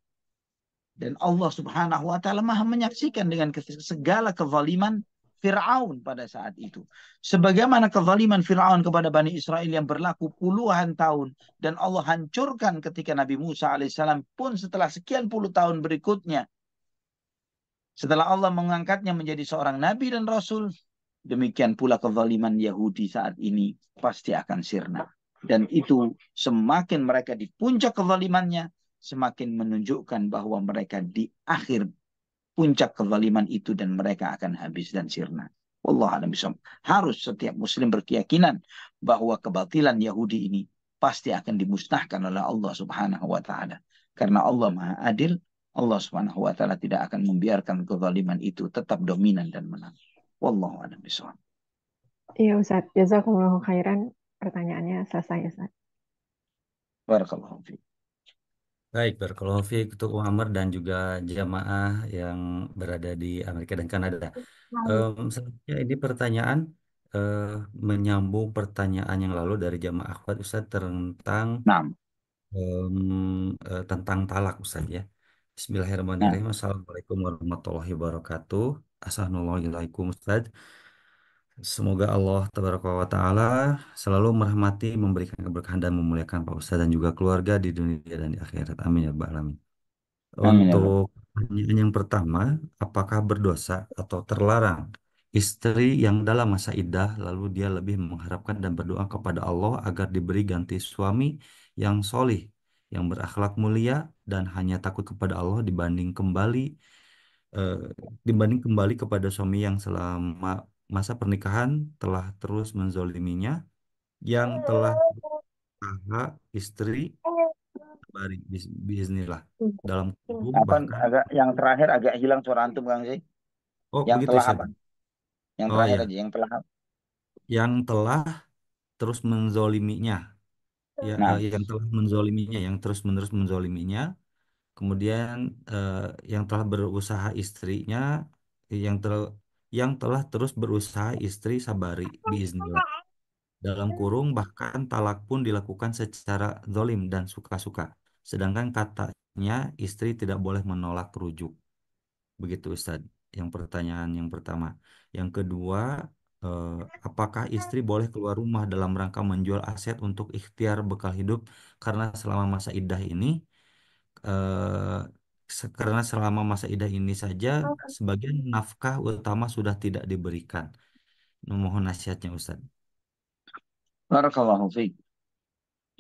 Dan Allah Subhanahu wa taala Maha menyaksikan dengan segala kezaliman Fir'aun pada saat itu. Sebagaimana kezaliman Fir'aun kepada Bani Israel yang berlaku puluhan tahun dan Allah hancurkan ketika Nabi Musa alaihissalam pun setelah sekian puluh tahun berikutnya. Setelah Allah mengangkatnya menjadi seorang nabi dan rasul, demikian pula kezaliman Yahudi saat ini pasti akan sirna. Dan itu semakin mereka di puncak kezalimannya, semakin menunjukkan bahwa mereka di akhir puncak kezaliman itu dan mereka akan habis dan sirna. Wallahu a'lam bishawab. Harus setiap muslim berkeyakinan bahwa kebatilan Yahudi ini pasti akan dimusnahkan oleh Allah Subhanahu wa taala. Karena Allah Maha Adil, Allah Subhanahu wa taala tidak akan membiarkan kezaliman itu tetap dominan dan menang. Wallahu a'lam bishawab. Iya Ustadz, jazakumullahu khairan. Pertanyaannya selesai Ustadz. Barakallahu fiik. Baik, barakallahu fiik untuk Muhammad dan juga jamaah yang berada di Amerika dan Kanada. Selanjutnya ini pertanyaan eh, menyambung pertanyaan yang lalu dari jamaah akhwat Ustaz tentang Naam. tentang talak Ustaz ya. Nah, Bismillahirrahmanirrahim. Assalamualaikum warahmatullahi wabarakatuh. Assalamualaikum Ustaz. Semoga Allah Tabaraka wa Ta'ala selalu merahmati, memberikan keberkahan dan memuliakan Pak Ustaz dan juga keluarga di dunia dan di akhirat. Amin ya Rabbal Alamin. amin ya Rabb. Untuk pertanyaan yang pertama, apakah berdosa atau terlarang istri yang dalam masa iddah, lalu dia lebih mengharapkan dan berdoa kepada Allah agar diberi ganti suami yang solih, yang berakhlak mulia, dan hanya takut kepada Allah eh, dibanding kembali kepada suami yang selama masa pernikahan telah terus menzoliminya, yang telah berusaha istri bari bismillah dalam kurung Apa bahkan. agak yang terakhir agak hilang suara antum Kang Zai? Oh Yang begitu telah Ustaz. apa? Yang Oh terakhir ya, aja, yang telah apa? yang telah terus menzoliminya, ya Nah, yang telah menzoliminya, yang terus menerus menzoliminya, kemudian eh, yang telah berusaha istrinya, yang yang telah terus berusaha istri sabari biiznillah dalam kurung bahkan talak pun dilakukan secara zolim dan suka-suka, sedangkan katanya istri tidak boleh menolak rujuk. Begitu Ustadz. Yang pertanyaan yang pertama. Yang kedua, eh, apakah istri boleh keluar rumah dalam rangka menjual aset untuk ikhtiar bekal hidup karena selama masa iddah ini, eh, karena selama masa iddah ini saja sebagian nafkah utama sudah tidak diberikan. Mohon nasihatnya Ustadz. barakallahu fiik.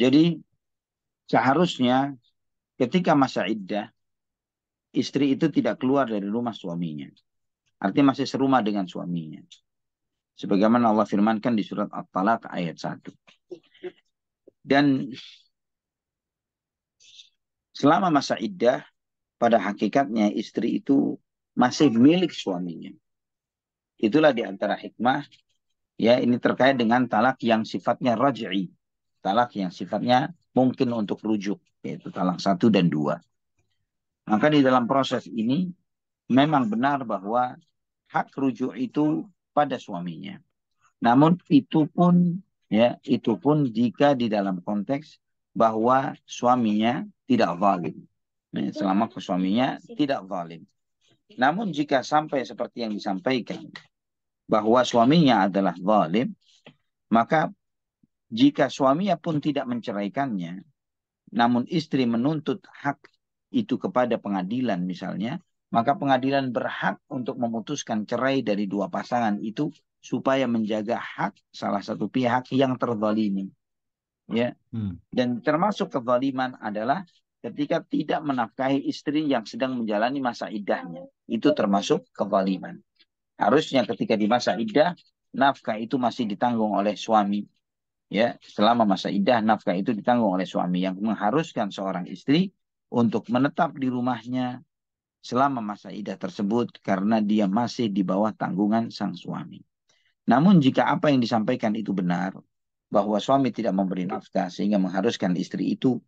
Jadi seharusnya ketika masa iddah, istri itu tidak keluar dari rumah suaminya. Artinya masih serumah dengan suaminya. Sebagaimana Allah firmankan di surat At-Talaq ayat 1. Dan selama masa iddah, pada hakikatnya istri itu masih milik suaminya. Itulah di antara hikmah, ya ini terkait dengan talak yang sifatnya raj'i. Talak yang sifatnya mungkin untuk rujuk, yaitu talak 1 dan 2. Maka di dalam proses ini, memang benar bahwa hak rujuk itu pada suaminya. Namun itu pun jika di dalam konteks bahwa suaminya tidak zalim. Selama suaminya tidak zalim. Namun jika sampai seperti yang disampaikan bahwa suaminya adalah zalim, maka jika suaminya pun tidak menceraikannya, namun istri menuntut hak itu kepada pengadilan misalnya, maka pengadilan berhak untuk memutuskan cerai dari dua pasangan itu supaya menjaga hak salah satu pihak yang terzalimi. Ya. Dan termasuk kezaliman adalah ketika tidak menafkahi istri yang sedang menjalani masa iddahnya. Itu termasuk kezaliman. Harusnya ketika di masa iddah, nafkah itu masih ditanggung oleh suami. Ya, selama masa iddah nafkah itu ditanggung oleh suami yang mengharuskan seorang istri untuk menetap di rumahnya selama masa iddah tersebut karena dia masih di bawah tanggungan sang suami. Namun jika apa yang disampaikan itu benar, bahwa suami tidak memberi nafkah sehingga mengharuskan istri itu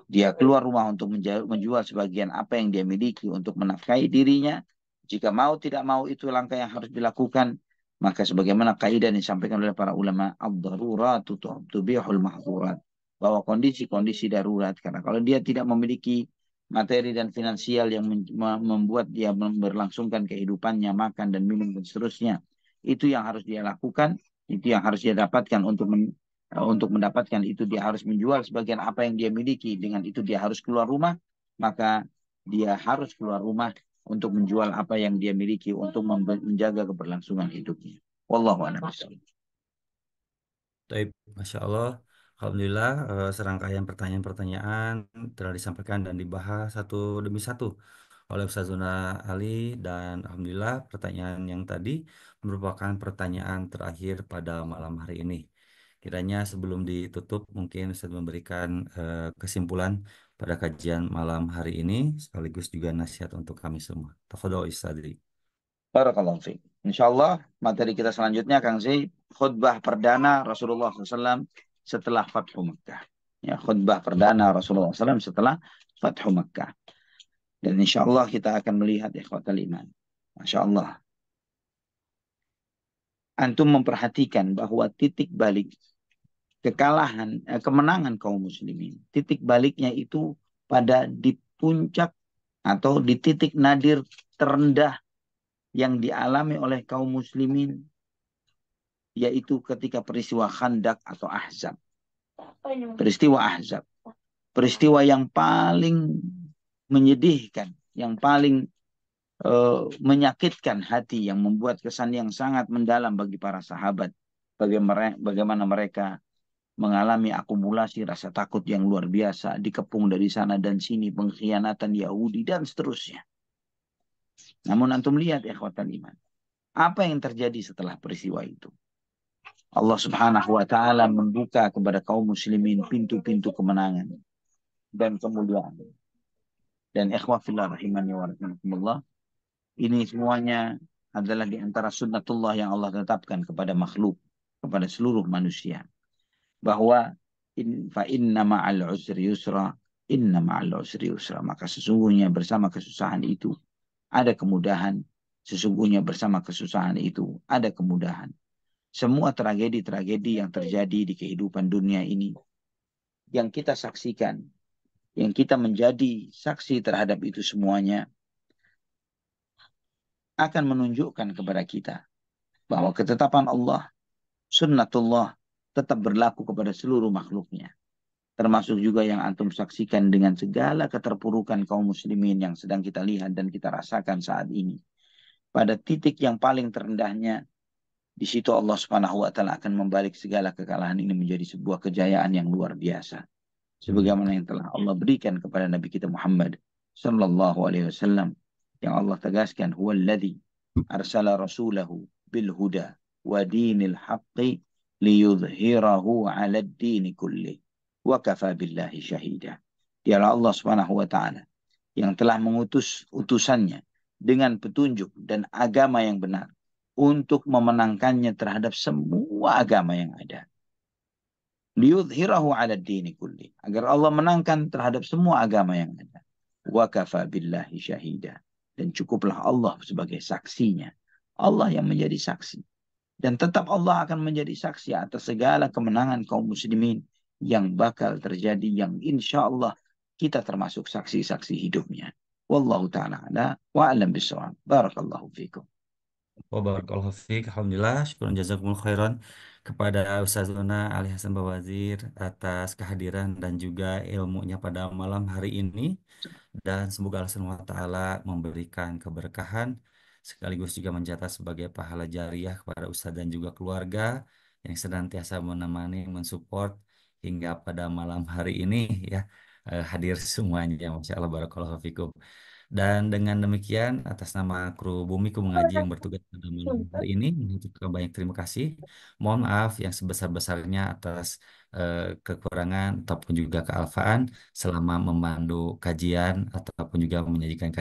dia keluar rumah untuk menjual sebagian apa yang dia miliki untuk menafkahi dirinya, jika mau tidak mau itu langkah yang harus dilakukan. Maka sebagaimana kaidah yang disampaikan oleh para ulama, ad-daruratu tubihul mahzurat, bahwa kondisi-kondisi darurat, karena kalau dia tidak memiliki materi dan finansial yang membuat dia berlangsungkan kehidupannya, makan dan minum dan seterusnya, itu yang harus dia lakukan, itu yang harus dia dapatkan. Untuk mendapatkan itu dia harus menjual sebagian apa yang dia miliki, dengan itu dia harus keluar rumah, maka dia harus keluar rumah untuk menjual apa yang dia miliki untuk menjaga keberlangsungan hidupnya. Wallahu a'lam bishawab. Baik, Masya Allah. Alhamdulillah, serangkaian pertanyaan-pertanyaan telah disampaikan dan dibahas satu demi satu oleh Ustazuna Ali, dan Alhamdulillah pertanyaan yang tadi merupakan pertanyaan terakhir pada malam hari ini. Kiranya sebelum ditutup mungkin Ustaz memberikan kesimpulan pada kajian malam hari ini sekaligus juga nasihat untuk kami semua. Tafadhol Ustaz. Barakallahu fiik. Insyaallah materi kita selanjutnya Kang Zai, khutbah perdana Rasulullah SAW setelah Fathu Makkah. Ya, khutbah perdana Rasulullah SAW setelah Fathu Makkah. Dan insyaallah kita akan melihat ikhwatal iman. Masya Allah. Antum memperhatikan bahwa titik balik kemenangan kaum muslimin, titik baliknya itu pada di puncak atau di titik nadir terendah yang dialami oleh kaum muslimin, yaitu ketika peristiwa Khandak atau Ahzab. Peristiwa Ahzab. Peristiwa yang paling menyedihkan, yang paling menyakitkan hati, yang membuat kesan yang sangat mendalam bagi para sahabat. Bagaimana mereka mengalami akumulasi rasa takut yang luar biasa, dikepung dari sana dan sini, pengkhianatan Yahudi, dan seterusnya. Namun antum lihat ikhwatal iman, apa yang terjadi setelah peristiwa itu? Allah Subhanahu wa taala membuka kepada kaum muslimin pintu-pintu kemenangan dan kemuliaan. Dan ikhwah fillah rahimani wa rahimakumullah, ini semuanya adalah di antara sunnatullah yang Allah tetapkan kepada makhluk, kepada seluruh manusia. Bahwa fa inna ma'al usri yusra, inna ma'al usri yusra. Maka sesungguhnya bersama kesusahan itu ada kemudahan. Sesungguhnya bersama kesusahan itu ada kemudahan. Semua tragedi-tragedi yang terjadi di kehidupan dunia ini, yang kita saksikan, yang kita menjadi saksi terhadap itu semuanya, akan menunjukkan kepada kita bahwa ketetapan Allah, sunnatullah, tetap berlaku kepada seluruh makhluknya. Termasuk juga yang antum saksikan dengan segala keterpurukan kaum muslimin yang sedang kita lihat dan kita rasakan saat ini. Pada titik yang paling terendahnya, di situ Allah Subhanahu wa taala akan membalik segala kekalahan ini menjadi sebuah kejayaan yang luar biasa. Sebagaimana yang telah Allah berikan kepada Nabi kita Muhammad sallallahu alaihi wasallam, yang Allah tegaskan, huwallazi arsala rasulahu bil huda wa dinil haqqi liyudhhirahu 'ala ad-din kulli wa kafa billahi syahida. Dialah Allah Subhanahu wa taala yang telah mengutus utusannya dengan petunjuk dan agama yang benar untuk memenangkannya terhadap semua agama yang ada. Liyudhhirahu 'ala ad-din kulli, agar Allah menangkan terhadap semua agama yang ada. Wa kafa billahi syahida, dan cukuplah Allah sebagai saksinya. Allah yang menjadi saksi, dan tetap Allah akan menjadi saksi atas segala kemenangan kaum muslimin yang bakal terjadi, yang insya Allah kita termasuk saksi-saksi hidupnya. Wallahu ta'ala ala wa alam bisawab. Barakallahu fikum. Barakallahu fiik. Alhamdulillah, syukuran jazakumul khairan kepada Ustazuna Ali Hasan Bawazir atas kehadiran dan juga ilmunya pada malam hari ini. Dan semoga Allah Subhanahu wa taala memberikan keberkahan sekaligus juga mencatat sebagai pahala jariah kepada Ustaz dan juga keluarga yang senantiasa menemani, mensupport hingga pada malam hari ini ya, hadir semuanya. Masya Allah, barakallahu fikum. Dan dengan demikian, atas nama kru Bumiku Mengaji yang bertugas pada malam hari ini, mengucapkan banyak terima kasih. Mohon maaf yang sebesar-besarnya atas kekurangan ataupun juga kealfaan selama memandu kajian ataupun juga menyajikan kajian